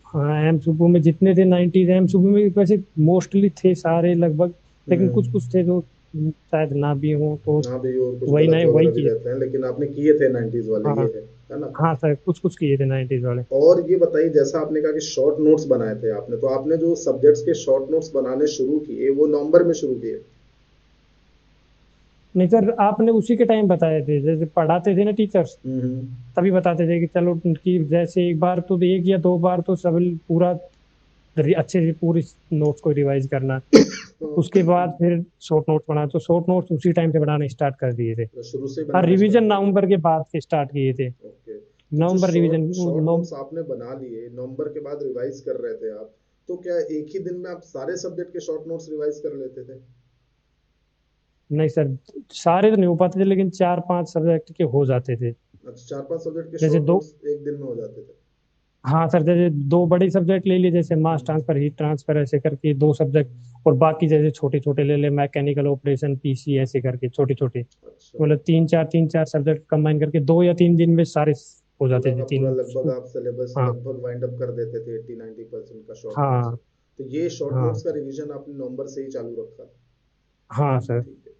हाँ एम सुब्बू में जितने थे 90s, एम सुब्बू में वैसे मोस्टली थे सारे लगभग, लेकिन कुछ कुछ थे जो शायद ना भी हो, तो हाँ भी, और कुछ वही गलत नहीं वही वगैरह भी किए। रहते हैं, लेकिन आपने किए थे 90s वाले, हाँ ये है ना? हाँ सर, कुछ कुछ किए थे 90s वाले। और ये बताइए, जैसा आपने कहा कि शॉर्ट नोट्स बनाए थे आपने, तो आपने जो सब्जेक्ट्स के शॉर्ट नोट्स बनाने शुरू किए वो नवंबर में शुरू किए? नहीं सर, आपने उसी के टाइम बताए थे, जैसे पढ़ाते थे ना टीचर्स, हम्म। तभी बताते थे कि चलो कि जैसे एक बार तो एक या दो बार तो सब पूरा अच्छे से पूरी नोट्स को रिवाइज करना, उसके बाद फिर शॉर्ट नोट्स बना, तो शॉर्ट नोट्स उसी टाइम से बनाने स्टार्ट कर दिए थे। तो शुरू से हाँ बनाने रिवीजन स्टार्ट कर दिए? नवंबर के बाद से स्टार्ट किए थे। ओके। तो जो नवंबर रिवीजन शॉर्ट नव नोट्स आपने बना लिए नवंबर के बाद रिवाइज कर रहे थे आप, तो क्या एक ही दिन में आप सारे सब्जेक्ट के शॉर्ट नोट्स रिवाइज कर लेते थे? नहीं सर, सारे तो नहीं हो पाते थे लेकिन 4-5 सब्जेक्ट के हो जाते थे। अच्छा, 4-5 सब्जेक्ट के जैसे शॉर्ट दो, नोट्स एक दिन में हो जाते थे? हाँ सर, जैसे दो बड़े सब्जेक्ट ले लिए, जैसे मास हम्म। ट्रांसफर, हीट ट्रांसफर, ऐसे करके 2 सब्जेक्ट। और बाकी जैसे छोटे छोटे ले ले, मैकेनिकल ऑपरेशन, पीसी, ऐसे करके छोटे छोटे। अच्छा। मतलब 3-4 सब्जेक्ट कंबाइन करके 2 या 3 दिन में सारे हो पूरा जाते थे का पूरा तीन। लगभग आप सिलेबस हाँ लगभग वाइंड अप कर देते थे 80-90% का शॉर्ट नोट से। हाँ तो ये शॉर्ट हाँ नोट्स का रिवीजन आपने नवंबर से ही चालू रखा? हाँ सर। ठीक है,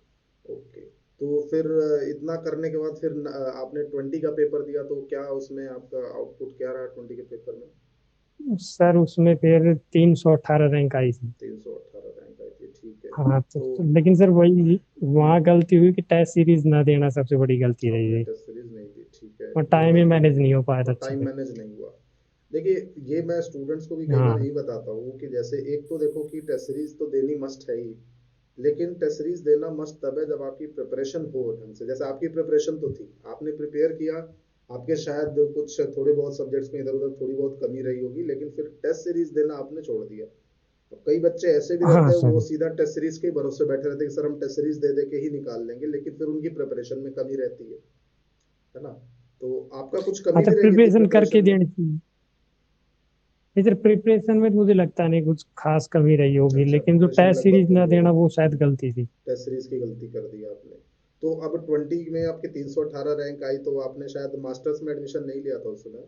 ओके। तो फिर इतना करने के बाद फिर आपने 20 का पेपर दिया, तो क्या उसमें आपका आउटपुट क्या रहा 20 के पेपर में? सर उसमें फिर 318 रैंक आई थी। 318 रैंक आई थी, ठीक है। हाँ तो लेकिन सर वही वहाँ हम्म, गलती हुई कि टेस्ट सीरीज ना देना सबसे बड़ी गलती रही आपने थी। टेस्ट सीरीज नहीं दी, ठीक है। और वो टाइम ही गलती मैनेज नहीं हो पाया था और अच्छे टाइम से। मैनेज नहीं हुआ। देखिए, ये मैं स्टूडेंट्स को भी कई बार हाँ यही बताता हूँ कि जैसे एक तो देखो कि टेस्ट सीरीज तो देनी मस्ट है ही, लेकिन टेस्ट सीरीज देना मस्ट तब है जब आपकी प्रिपरेशन हो ढंग से। जैसे आपकी प्रिपरेशन तो थी, आपने प्रिपेयर किया, आपके शायद कुछ थोड़े बहुत सब्जेक्ट्स में इधर उधर थोड़ी बहुत कमी रही होगी, लेकिन फिर टेस्ट सीरीज देना आपने छोड़ दिया। तो कई बच्चे ऐसे भी रहते हाँ हैं, वो सर। सीधा टेस्ट सीरीज के भरोसे बैठे रहते हैं कि सर हम टेस्ट सीरीज दे दे के ही निकाल लेंगे, लेकिन फिर उनकी प्रिपरेशन में कमी रहती है ना? तो आपका कुछ हाँ कमी तो भी रही थी प्रिपरेशन करके प्रिपरेशन में? देनी चाहिए। इधर प्रिपरेशन में मुझे लगता नहीं कुछ खास कमी रही होगी, अच्छा, लेकिन जो प्रिपरेशन टेस्ट लगभग सीरीज ना वही है, देना वो शायद गलती थी। टेस्ट सीरीज की गलती कर दी आपने। तो अब 20 में आपके 318 रैंक आई, तो आपने शायद मास्टर्स में एडमिशन नहीं लिया था उस समय?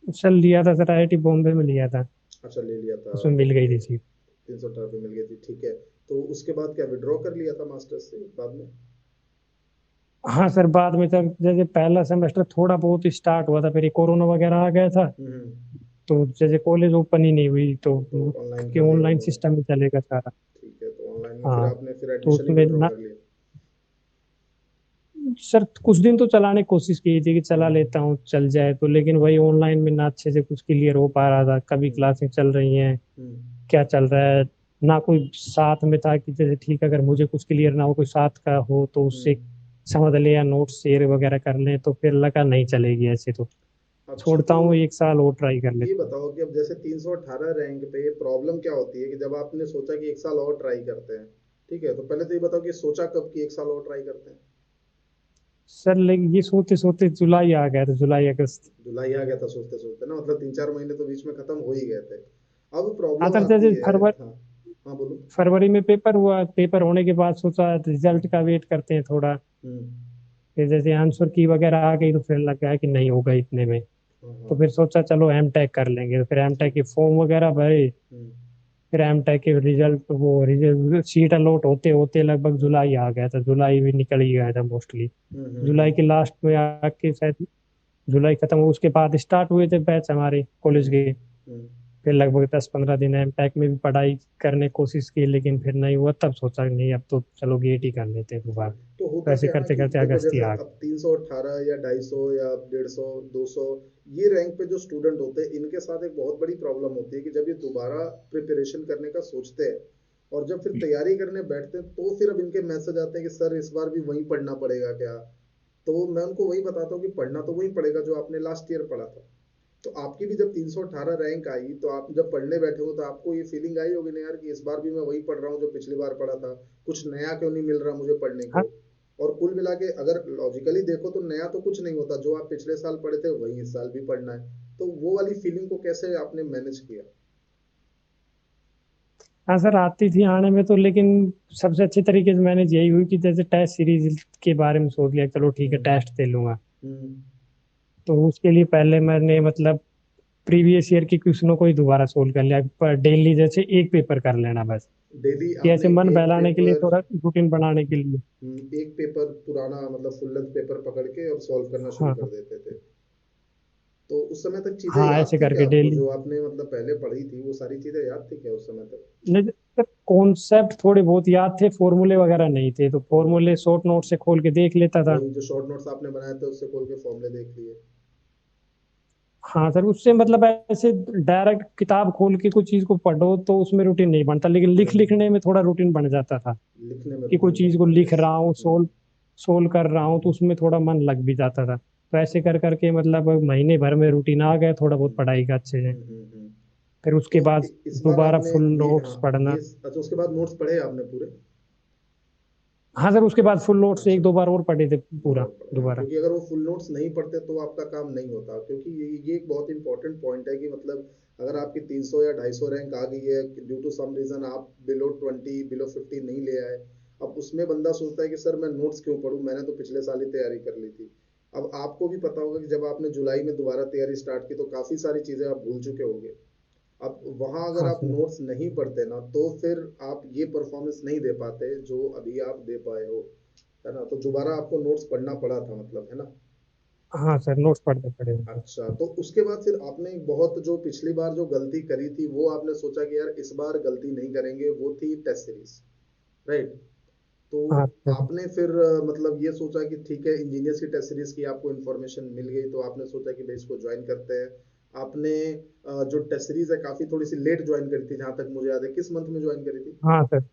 चल लिया था सर, आईआईटी बॉम्बे में लिया था। अच्छा, ले लिया था। उसमें मिल गई ओके, थी सीट। 318 पे मिल गई थी, ठीक है। तो उसके बाद क्या विड्रॉ कर लिया था मास्टर्स से बाद में? हाँ सर, बाद में सर जैसे पहला सेमेस्टर थोड़ा बहुत स्टार्ट हुआ था, फिर ये कोरोना वगैरह आ गया था। तो जैसे कॉलेज ओपन ही नहीं हुई, तो तो ऑनलाइन क्योंकि कर दिया ऑनलाइन उन्होंने। सिस्टम ही चलेगा सारा। ठीक है, तो ऑनलाइन में फिर हाँ आपने फिर तो एडमिशन ही उसमें विड्रॉ ना कर लिया? सर, कुछ दिन तो चलाने की कोशिश की थी कि चला हम्म। लेता हूँ चल जाए तो, लेकिन वही ऑनलाइन में ना अच्छे से कुछ क्लियर हो पा रहा था। कभी हम्म। क्लासें चल रही हैं, हम्म। क्या चल रहा है, ना कोई साथ में था कि जैसे ठीक है, अगर मुझे कुछ क्लियर ना हो, कोई साथ का हो तो उससे हम्म। समझ ले या नोट शेयर वगैरह कर लें, तो फिर लगा नहीं चलेगी ऐसे तो अच्छा, छोड़ता तो हूँ, एक साल और ट्राई कर ये लेता हूँ। बताओ कि अब जैसे 318 रैंक पे प्रॉब्लम क्या होती है कि जब आपने सोचा कि एक साल और ट्राई करते हैं, ठीक है, तो पहले तो ये बताओ कि सोचा कब कि एक साल और ट्राई करते हैं? सर लेकिन ये सोते सोते जुलाई आ गया था, जुलाई अगस्त। जुलाई आ गया था सोचते सोचते ना, मतलब 3-4 महीने तो बीच में खत्म हो ही गए थे। अब हाँ प्रॉब्लम सर, आती जैसे है। फरवरी हाँ। हाँ, बोलो। फरवरी में पेपर हुआ, पेपर होने के बाद सोचा रिजल्ट का वेट करते हैं थोड़ा। हम्म। फिर जैसे आंसर की वगैरह आ गई तो फिर लग गया कि नहीं होगा इतने में। हाँ, हाँ। तो फिर सोचा चलो एम टेक कर लेंगे, तो फिर एम टेक ठीक। के फॉर्म वगैरह भरे। हम्म। फिर एम टेक के रिजल्ट, वो रिजल्ट सीट अलॉट होते होते लगभग जुलाई आ गया था, जुलाई भी निकल ही गया था मोस्टली। हम्म। जुलाई के लास्ट में आके शायद जुलाई खत्म हुआ, उसके बाद स्टार्ट हुए थे बैच हमारे कॉलेज हम्म। के। हम्म। फिर लगभग 10-15 दिन एम टेक में भी पढ़ाई करने की कोशिश की, लेकिन फिर नहीं हुआ, तब सोचा नहीं अब तो चलो गेट ही कर लेते हैं ठीक। दोबारा। तो तो होता ऐसे क्या है ना करते कि करते देखो, अगस्त ही जैसे आ अब 318 या 250 या 150, 200, ये रैंक पे जो स्टूडेंट होते हैं, इनके साथ एक बहुत बड़ी प्रॉब्लम होती है कि जब ये दोबारा प्रिपरेशन करने का सोचते हैं और जब फिर तैयारी करने बैठते हैं, तो फिर अब इनके मैसेज आते हैं कि सर इस बार भी वही पढ़ना पड़ेगा क्या? तो मैं उनको वही बताता हूँ कि पढ़ना तो वही पड़ेगा जो आपने लास्ट ईयर पढ़ा था। तो आपकी भी जब 318 रैंक आई, तो आप जब पढ़ने बैठे हो तो आपको ये फीलिंग आई होगी ना यार कि इस बार भी मैं वही पढ़ रहा हूँ जो पिछली बार पढ़ा था, कुछ नया क्यों नहीं मिल रहा मुझे पढ़ने हाँ को? और कुल मिला के अगर लॉजिकली देखो तो नया तो कुछ नहीं होता, जो आप पिछले साल पढ़े थे वही इस साल भी पढ़ना है। तो वो वाली फीलिंग को कैसे आपने मैनेज किया? हाँ सर, आती थी आने में तो, लेकिन सबसे अच्छे तरीके से मैनेज यही हुई कि जैसे टेस्ट सीरीज के बारे में सोच लिया, चलो ठीक है हम्म। टेस्ट दे लूंगा। हम्म। तो उसके लिए पहले मैंने मतलब प्रीवियस ईयर के क्वेश्चनों को ही दोबारा सोल्व कर लिया, पर डेली जैसे एक पेपर कर लेना बस। डेली कि आपने ऐसे मन एक बहलाने के लिए, पेपर, थोड़ा रूटीन बनाने के लिए। एक पेपर पुराना मतलब फुल लेंथ पेपर पकड़ के अब सॉल्व करना शुरू हाँ कर देते थे? तो उस समय तक चीजें हाँ, याद ऐसे थी क्या करके आपको, डेली। जो आपने मतलब पहले पढ़ी थी वो सारी चीजें याद थी क्या उस समय तक? कॉन्सेप्ट थोड़े बहुत याद थे, फॉर्मूले वगैरह नहीं थे, तो ओके। फॉर्मूले शॉर्ट नोट से खोल के देख लेता था। वही जो शॉर्ट नोट्स आपने बनाए थे उससे खोल के फॉर्मूले देख लिए? हाँ सर, उससे मतलब ऐसे डायरेक्ट किताब खोल के कोई चीज को पढ़ो तो उसमें रूटीन नहीं बनता, लेकिन लिखने में थोड़ा रूटीन बन जाता था। लिखने में कि कोई रूटीन चीज बन को जाता लिख था। रहा हूँ, सोल्व सोल्व कर रहा हूँ, तो उसमें थोड़ा मन लग भी जाता था। तो ऐसे कर करके मतलब महीने भर में रूटीन आ गया थोड़ा बहुत हम्म, पढ़ाई का अच्छे से। हम्म। फिर उसके तो बाद इस बार दोबारा आपने फुल ये, नोट्स हाँ, ये, पढ़ना। अच्छा, उसके बाद नोट्स पढ़े आपने पूरे? हाँ सर, उसके बाद फुल नोट्स अच्छा, एक दो बार और पढ़े थे दो बार पूरा पढ़े, हाँ, दोबारा। क्योंकि अगर वो फुल नोट्स नहीं पढ़ते तो आपका काम नहीं होता, क्योंकि ये एक बहुत इंपॉर्टेंट पॉइंट है कि मतलब अगर आपकी 300 या 250 रैंक आ गई है, ड्यू टू सम रीजन आप बिलो 20 बिलो 50 नहीं ले आए, अब उसमें बंदा सोचता है कि सर मैं नोट्स क्यों पढूं, मैंने तो पिछले साल ही तैयारी कर ली थी। अब आपको भी पता होगा कि जब आपने जुलाई में दोबारा तैयारी स्टार्ट की तो काफी सारी चीजें आप भूल चुके होंगे। अब वहां अगर हाँ आप सर। नोट्स नहीं पढ़ते ना तो फिर आप ये परफॉर्मेंस नहीं दे पाते जो अभी आप दे पाए हो, है ना? तो दोबारा आपको नोट्स पढ़ना पड़ा था मतलब, है ना? हाँ सर, नोट्स पढ़ते पढ़े थे। अच्छा, तो उसके बाद फिर आपने बहुत जो पिछली बार जो गलती करी थी वो आपने सोचा कि यार इस बार गलती नहीं करेंगे, वो थी टेस्ट सीरीज, राइट? तो हाँ सर। आपने फिर मतलब ये सोचा कि ठीक है, इंजीनियर्स की टेस्ट सीरीज की आपको इन्फॉर्मेशन मिल गई तो आपने सोचा कि भाई इसको ज्वाइन करते हैं। आपने जो टेस्ट सीरीज है काफी थोड़ी सी लेट ज्वाइन करी थी, जहां तक मुझे याद है, किस मंथ में ज्वाइन करी थी? हाँ सर।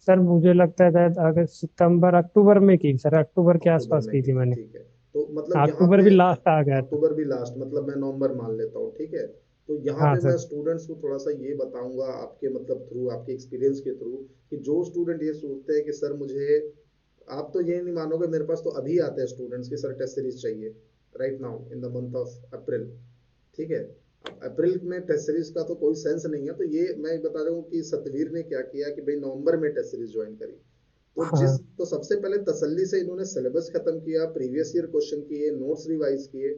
सर मुझे लगता है शायद अगस्त सितंबर अक्टूबर में की सर, अक्टूबर के अक्टूबर आसपास में की की थी थी, मैंने। ठीक है। तो मतलब हाँ, यहाँ अक्टूबर पे भी लास्ट आ गया था। अक्टूबर भी लास्ट, मतलब मैं नवंबर मान लेता हूँ, ठीक है। तो यहाँ हाँ पे सर। मैं स्टूडेंट्स को थोड़ा सा ये बताऊंगा आपके मतलब थ्रू, आपके एक्सपीरियंस के थ्रू, कि जो स्टूडेंट ये सोचते हैं कि सर मुझे, आप तो ये नहीं मानोगे, मेरे पास तो अभी आते हैं स्टूडेंट्स की सर टेस्ट सीरीज चाहिए, right now in the month of April, ठीक है। अब अप्रैल में टेस्ट सीरीज का तो कोई सेंस नहीं है, तो ये मैं बता रहा हूँ कि सतवीर ने क्या किया कि भाई नवंबर में टेस्ट सीरीज ज्वाइन करी। हाँ तो सबसे पहले तसल्ली से इन्होंने सिलेबस खत्म किया, प्रीवियस ईयर क्वेश्चन किए, नोट्स रिवाइज किए,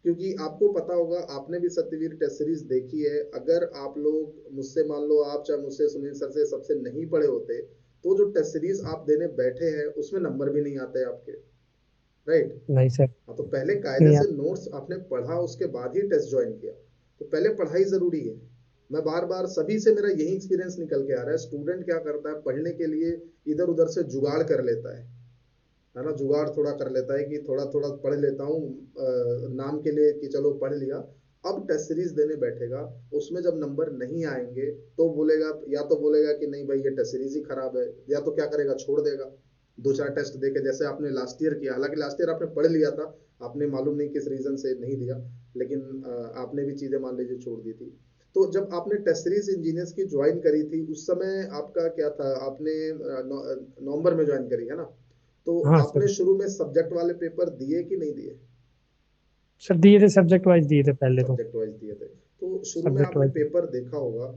क्योंकि आपको पता होगा, आपने भी सत्यवीर टेस्ट सीरीज देखी है, अगर आप लोग मुझसे, मान लो आप चाहे मुझसे, सुनील सर से सबसे नहीं पढ़े होते, तो जो टेस्ट सीरीज आप देने बैठे हैं उसमें नंबर भी नहीं आते आपके, राइट? नहीं सर। हाँ, तो पहले कायदे नहीं से नोट्स आपने पढ़ा, उसके बाद ही टेस्ट ज्वाइन किया। तो पहले पढ़ाई जरूरी है। मैं बार बार सभी से मेरा यही एक्सपीरियंस निकल के आ रहा है, स्टूडेंट क्या करता है पढ़ने के लिए, इधर उधर से जुगाड़ कर लेता है ना? जुगाड़ थोड़ा कर लेता है कि थोड़ा थोड़ा पढ़ लेता हूँ नाम के लिए, कि चलो पढ़ लिया। अब टेस्ट सीरीज देने बैठेगा, उसमें जब नंबर नहीं आएंगे तो बोलेगा, या तो बोलेगा कि नहीं भाई ये टेस्ट सीरीज ही खराब है, या तो क्या करेगा, छोड़ देगा। दो चार टेस्ट देके, जैसे आपने लास्ट ईयर किया, हालांकि लास्ट ईयर आपने पढ़ लिया था, आपने मालूम नहीं किस रीजन से नहीं दिया, लेकिन आपने भी चीजें मान लीजिए छोड़ दी थी। तो जब आपने टेस्ट सीरीज इंजीनियर्स की ज्वाइन करी थी उस समय आपका क्या था, आपने नवंबर में ज्वाइन करी है ना? तो हाँ आपने सर। शुरू में सब्जेक्ट वाले पेपर दिए कि नहीं दिए? सर दिए थे, सब्जेक्ट वाइज दिए थे पहले तो। सब्जेक्ट वाइज दिए थे। तो शुरू में सब्जेक्ट आपने वाइज। पेपर देखा होगा।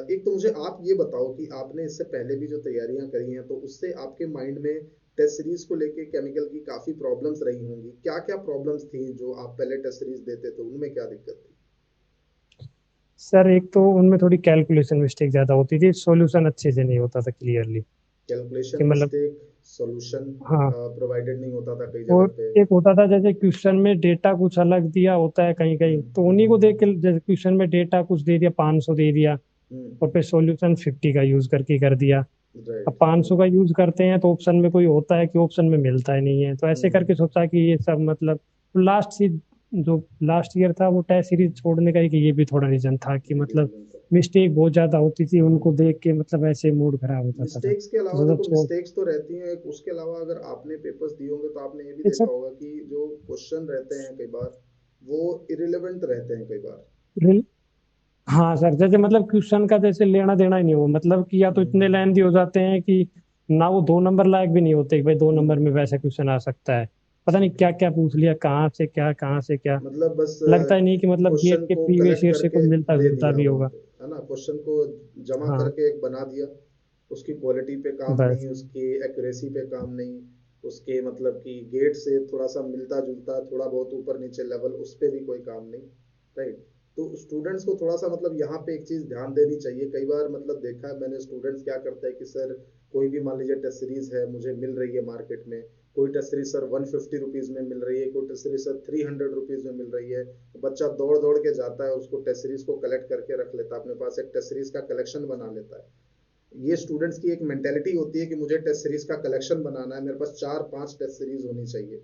एक तो मुझे आप ये बताओ कि आपने इससे पहले भी जो तैयारियां करी हैं तो उससे आपके माइंड में टेस्ट सीरीज को लेके केमिकल की काफी प्रॉब्लम्स रही होंगी, क्या क्या प्रॉब्लम्स थी जो आप पहले टेस्ट सीरीज देते थे, उनमें क्या दिक्कत थी? सर एक तो उनमें थोड़ी कैलकुलेशन मिस्टेक ज्यादा होती थी, सॉल्यूशन अच्छे से नहीं होता था क्लियरली। कैलकुलेशन कि मतलब। मिस्टेक, सॉल्यूशन हाँ। प्रोवाइडेड नहीं होता था कई जगह और पे। एक होता था जैसे क्वेश्चन में डेटा कुछ अलग दिया होता है कहीं कहीं, तो उन्हीं को देख के, जैसे क्वेश्चन में डेटा कुछ दे दिया 500 दे दिया, हम्म। और फिर सॉल्यूशन 50 का यूज करके कर दिया। अब राइट। 500 का यूज करते हैं तो ऑप्शन में कोई होता है कि ऑप्शन में मिलता ही नहीं है, तो ऐसे हम्म। करके सोचा कि ये सब मतलब लास्ट सी जो लास्ट ईयर था वो टेस्ट सीरीज छोड़ने का एक ये भी थोड़ा रीजन था कि ये भी मतलब रीजन था। मिस्टेक बहुत ज्यादा होती थी, उनको देख के मतलब ऐसे मूड खराब हो जाता था, मिस्टेक्स के तो अलावा सोचा देखो, छोड़। मिस्टेक्स तो रहती हैं, उसके अलावा अगर आपने पेपर्स दिए होंगे तो आपने ये भी ये देखा सब। होगा कि जो क्वेश्चन रहते हैं कई बार वो इरिलेवेंट रहते हैं कई बार। हाँ सर, जैसे मतलब क्वेश्चन का जैसे लेना देना ही नहीं हो, मतलब कि या तो इतने हम्म, लेंथी हो जाते हैं कि ना वो 2 नंबर लायक भी नहीं होते कि भाई 2 नंबर में वैसा क्वेश्चन आ सकता है। पता नहीं ठीक है। क्या क्या पूछ लिया, कहाँ से क्या, कहाँ से क्या। मतलब बस लगता ही नहीं कि मतलब गेट क्वेश्चन के को प्रीवियस कलेक्ट ईयर से करके कुछ मिलता दे जुलता दिया भी वहां होगा। पे, है ना? क्वेश्चन को जमा हाँ। करके एक बना दिया, उसकी क्वालिटी पे काम बस। नहीं, उसकी एक्यूरेसी पे काम नहीं, उसके मतलब कि गेट से थोड़ा सा मिलता जुलता, थोड़ा बहुत ऊपर नीचे लेवल, उस पे भी कोई काम नहीं, राइट? तो स्टूडेंट्स को थोड़ा सा मतलब यहाँ पे एक चीज ध्यान देनी चाहिए। कई बार मतलब देखा है मैंने, स्टूडेंट्स क्या करते हैं कि सर कोई भी मान लीजिए टेस्ट सीरीज है मुझे मिल रही है मार्केट में, कोई टेस्ट सीरीज सर 150 रुपीज में मिल रही है, कोई टेस्ट सीरीज सर 300 रुपीज में मिल रही है, तो बच्चा दौड़ दौड़ के जाता है, उसको टेस्ट सीरीज को कलेक्ट करके रख लेता है अपने पास, एक टेस्ट सीरीज का कलेक्शन बना लेता है। ये स्टूडेंट्स की एक मेंटेलिटी होती है कि मुझे टेस्ट सीरीज का कलेक्शन बनाना है, मेरे पास 4-5 टेस्ट सीरीज होनी चाहिए।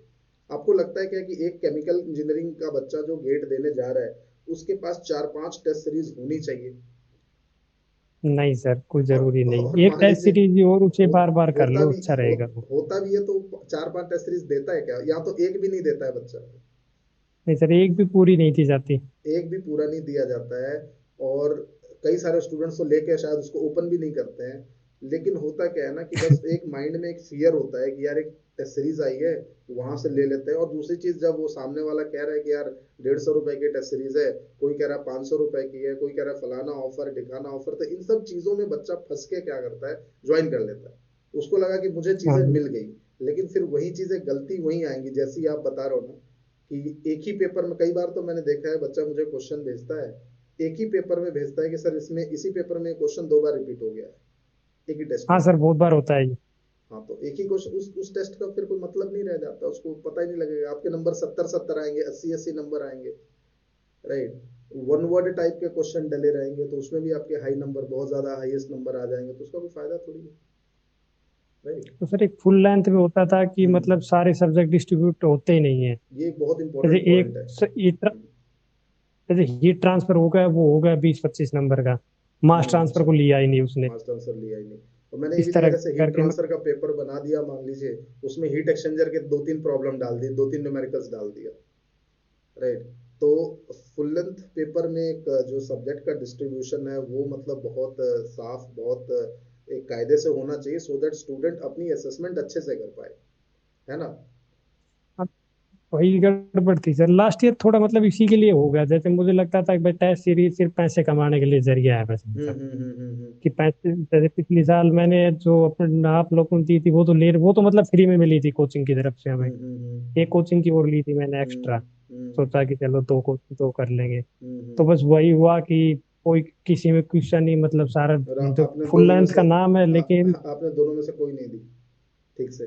आपको लगता है क्या कि एक केमिकल इंजीनियरिंग का बच्चा जो गेट देने जा रहा है उसके पास 4-5 टेस्ट सीरीज होनी चाहिए? नहीं सर, कोई और जरूरी और नहीं, एक मान टेस्ट लीजिए सीरीज और उसे हो, बार बार कर होता लो, भी अच्छा रहेगा वो। होता भी है तो 4-5 टेस्ट सीरीज देता है क्या, या तो एक भी नहीं देता है बच्चा, नहीं सर, एक भी पूरी नहीं थी जाती। एक भी पूरा नहीं दिया जाता है। और कई सारे स्टूडेंट्स तो लेके शायद उसको ओपन भी नहीं करते हैं। लेकिन होता क्या है ना कि बस एक माइंड में एक फियर होता है कि यार एक टेस्ट सीरीज आई है, वहां से ले लेते हैं। और दूसरी चीज, जब वो सामने वाला कह रहा है कि यार 150 रुपए की टेस्ट सीरीज है, कोई कह रहा है 500 रुपए की है, कोई कह रहा है फलाना ऑफर ढिकाना ऑफर, तो इन सब चीजों में बच्चा फंस के क्या करता है, ज्वाइन कर लेता है। उसको लगा कि मुझे चीजें हाँ मिल गई। लेकिन फिर वही चीजें गलती वही आएंगी, जैसी आप बता रहे हो ना, कि एक ही पेपर में कई बार तो मैंने देखा है बच्चा मुझे क्वेश्चन भेजता है, एक ही पेपर में भेजता है कि सर इसमें इसी पेपर में क्वेश्चन 2 बार रिपीट हो गया है, एक ही टेस्ट हाँ में। सर, बहुत बार होता है ये। हाँ, तो एक ही क्वेश्चन उस टेस्ट का फिर कोई मतलब नहीं रह जाता, उसको पता ही नहीं लगेगा, आपके नंबर 70-70 आएंगे, 80-80 नंबर आएंगे, राइट। वन वर्ड टाइप के क्वेश्चन डले रहेंगे तो उसमें भी आपके हाई नंबर, बहुत ज्यादा हाईएस्ट नंबर आ जाएंगे, तो उसका कोई फायदा थोड़ी है, राइट। तो सर एक फुल लेंथ में होता था कि मतलब सारे सब्जेक्ट डिस्ट्रीब्यूट होते ही नहीं है। ये एक बहुत जैसे इंपॉर्टेंट पॉइंट एक है। जैसे हीट ट्रांसफर हो गया, वो हो गया 20-25 नंबर का, मास ट्रांसफर अच्छा, को लिया ही नहीं उसने। मास ट्रांसफर लिया ही नहीं। और मैंने ये भी इस देखा, तरह जैसे हीट करके ट्रांसफर का पेपर बना दिया मान लीजिए, उसमें हीट एक्सचेंजर के 2-3 प्रॉब्लम डाल दिए, 2-3 न्यूमेरिकल्स डाल दिया, राइट। तो फुल लेंथ पेपर में एक जो सब्जेक्ट का डिस्ट्रीब्यूशन है वो मतलब बहुत साफ, बहुत एक कायदे से होना चाहिए, सो दैट स्टूडेंट अपनी असेसमेंट अच्छे से कर पाए, है ना। वही गड़बड़ थी सर लास्ट ईयर, थोड़ा मतलब इसी के लिए हो गया। जैसे मुझे लगता था कि भाई टेस्ट सीरीज सिर्फ पैसे कमाने के लिए जरिया है बस इनका, कि पैसे। जैसे पिछले साल मैंने जो अपने आप लोगों को दी थी, वो तो मतलब फ्री में मिली थी कोचिंग की तरफ से हमें। एक कोचिंग की और ली थी मैंने एक्स्ट्रा, सोचा कि चलो दो कोचिंग तो कर लेंगे। तो बस वही हुआ कि कोई किसी में क्वेश्चन नहीं, मतलब सारा और जो आपने फुल दोनों में लेंथ से का नाम है लेकिन। आपने दोनों में से कोई नहीं दी ठीक से,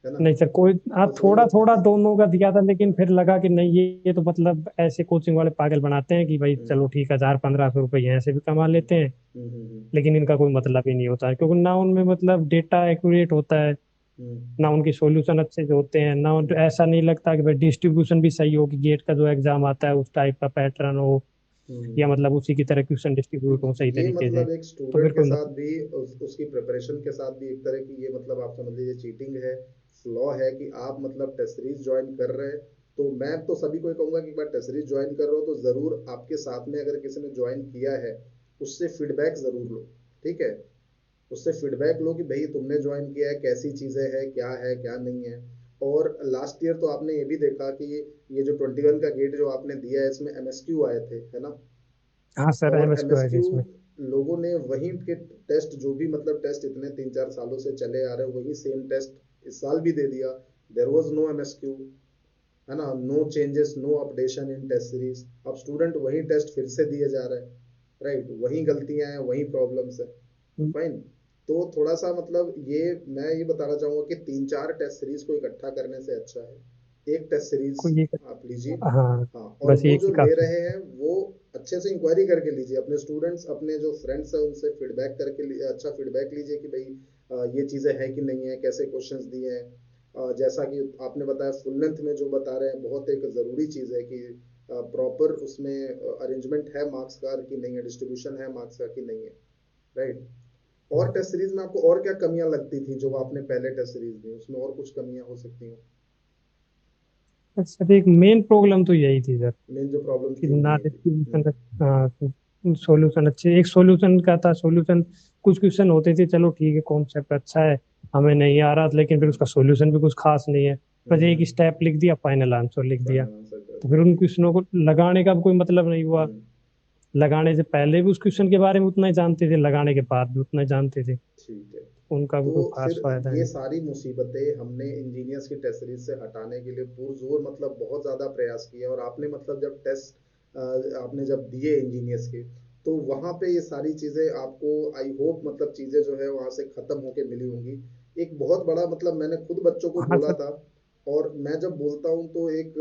है ना। नहीं सर, कोई बस वही थोड़ा थोड़ा दोनों का दिया था, लेकिन फिर लगा कि नहीं, ये तो मतलब ऐसे कोचिंग वाले पागल बनाते हैं कि भाई हम्म, चलो ठीक है, 1000-1500 रुपये यहाँ से भी कमा लेते हैं। हम्म, लेकिन इनका कोई मतलब ही नहीं होता है, क्योंकि ना उनमें मतलब डेटा एक्यूरेट होता है, ना हम्म, उनके सॉल्यूशन अच्छे से होते हैं, ना हम्म, ऐसा नहीं लगता कि भाई डिस्ट्रीब्यूशन भी सही हो, कि गेट का जो एग्जाम आता है उस टाइप का पैटर्न हो, या हम्म। मतलब उसी की तरह क्वेश्चन तो डिस्ट्रीब्यूट हो सही ये तरीके से। मतलब एक तो स्टूडेंट फिर के कोई साथ मतलब। भी उसकी प्रिपरेशन के साथ भी एक तरह की, ये मतलब आप समझ लीजिए चीटिंग है, फ्लॉ है, कि आप मतलब टेस्ट सीरीज ज्वाइन कर रहे हैं। तो मैं तो सभी को ये कहूंगा कि एक बार टेस्ट सीरीज ज्वाइन कर रहे हो तो जरूर आपके साथ में अगर किसी ने ज्वाइन किया है, उससे फीडबैक जरूर लो, ठीक है। उससे फीडबैक लो कि भाई तुमने ज्वाइन किया है, कैसी चीजें हैं क्या नहीं है। और लास्ट ईयर तो आपने ये भी देखा कि ये जो 21 का गेट जो आपने दिया है, इसमें एमएसक्यू आए थे, है ना। हाँ सर, और एमएसक्यू है एमएसक्यू इसमें। लोगों ने वही के टेस्ट, जो भी मतलब टेस्ट इतने 3-4 सालों से चले आ रहे हैं, वही सेम टेस्ट इस साल भी दे दिया। देर वॉज नो एमएसक्यू, है ना, नो चेंजेस, नो अपडेशन इन टेस्ट सीरीज। अब स्टूडेंट वही टेस्ट फिर से दिए जा रहे हैं, राइट, वही गलतियां हैं, वही प्रॉब्लम्स है, फाइन। तो थोड़ा सा मतलब ये, मैं ये बताना चाहूंगा कि 3-4 टेस्ट सीरीज को इकट्ठा करने से अच्छा है एक टेस्ट सीरीज कोई ये। आप लीजिए। हाँ, हाँ, और बस वो एक जो ही ले काफी। रहे हैं वो अच्छे से इंक्वायरी करके लीजिए, अपने स्टूडेंट्स, अपने जो फ्रेंड्स हैं उनसे फीडबैक करके अच्छा फीडबैक लीजिए कि भाई ये चीज़ें हैं कि नहीं है, कैसे क्वेश्चंस दिए हैं। जैसा कि आपने बताया फुल लेंथ में जो बता रहे हैं, बहुत एक ज़रूरी चीज़ है कि प्रॉपर उसमें अरेंजमेंट है मार्क्स का कि नहीं है, डिस्ट्रीब्यूशन है मार्क्स का कि नहीं है, राइट। और टेस्ट सीरीज में आपको और क्या कमियां लगती थी जो आपने पहले टेस्ट सीरीज दी, उसमें और कुछ कमियां हो सकती हैं। सर एक मेन प्रॉब्लम तो यही थी सर, मेन जो प्रॉब्लम कि थी वो ना यही थी। डिस्ट्रीब्यूशन। हाँ, सॉल्यूशन अच्छे, एक सॉल्यूशन का था सॉल्यूशन। कुछ क्वेश्चन होते थे, चलो ठीक है कॉन्सेप्ट अच्छा है, हमें नहीं आ रहा था, लेकिन फिर उसका सॉल्यूशन भी कुछ खास नहीं है। बस एक स्टेप लिख दिया, फाइनल आंसर लिख दिया। फाइनल आंसर कर तो फिर दिया, उन ठीक। क्वेश्चनों को लगाने का भी कोई मतलब नहीं हुआ। हम्म, लगाने से पहले भी उस क्वेश्चन के बारे में उतना ही जानते थे, लगाने के बाद भी उतना ही जानते थे, ठीक है। उनका भी तो कोई खास फिर फायदा ये नहीं। सारी मुसीबतें हमने इंजीनियर्स की टेस्ट सीरीज से हटाने के लिए पुरजोर मतलब बहुत ज़्यादा प्रयास किया, और आपने मतलब जब टेस्ट आपने जब दिए इंजीनियर्स के, तो वहाँ पे ये सारी चीज़ें आपको, आई होप मतलब चीज़ें जो है वहाँ से ख़त्म होके मिली होंगी। एक बहुत बड़ा मतलब मैंने खुद बच्चों को हाँ बोला सर। था। और मैं जब बोलता हूँ तो एक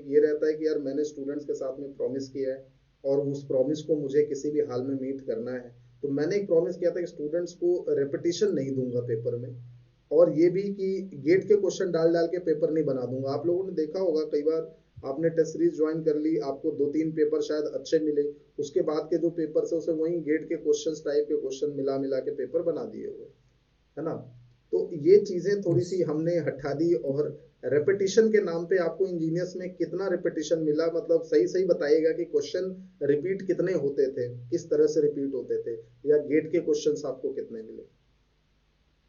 ये रहता है कि यार मैंने स्टूडेंट्स के साथ में प्रॉमिस किया है, और उस प्रॉमिस को मुझे किसी भी हाल में मीट करना है। तो मैंने एक प्रॉमिस किया था कि स्टूडेंट्स को रेपिटेशन नहीं दूंगा पेपर में, और ये भी कि गेट के क्वेश्चन डाल डाल के पेपर नहीं बना दूंगा। आप लोगों ने देखा होगा कई बार आपने टेस्ट सीरीज ज्वाइन कर ली, आपको 2-3 पेपर शायद अच्छे मिले, उसके बाद के जो पेपर से उसे वही गेट के क्वेश्चंस टाइप के क्वेश्चन मिला मिला के पेपर बना दिए हुए, है ना। तो ये चीजें थोड़ी सी हमने हटा दी। और रेपिटेशन के नाम पे आपको इंजीनियर्स में कितना रेपिटेशन मिला, मतलब सही सही बताइएगा कि क्वेश्चन रिपीट कितने होते थे, किस तरह से रिपीट होते थे, या गेट के क्वेश्चंस आपको कितने मिले।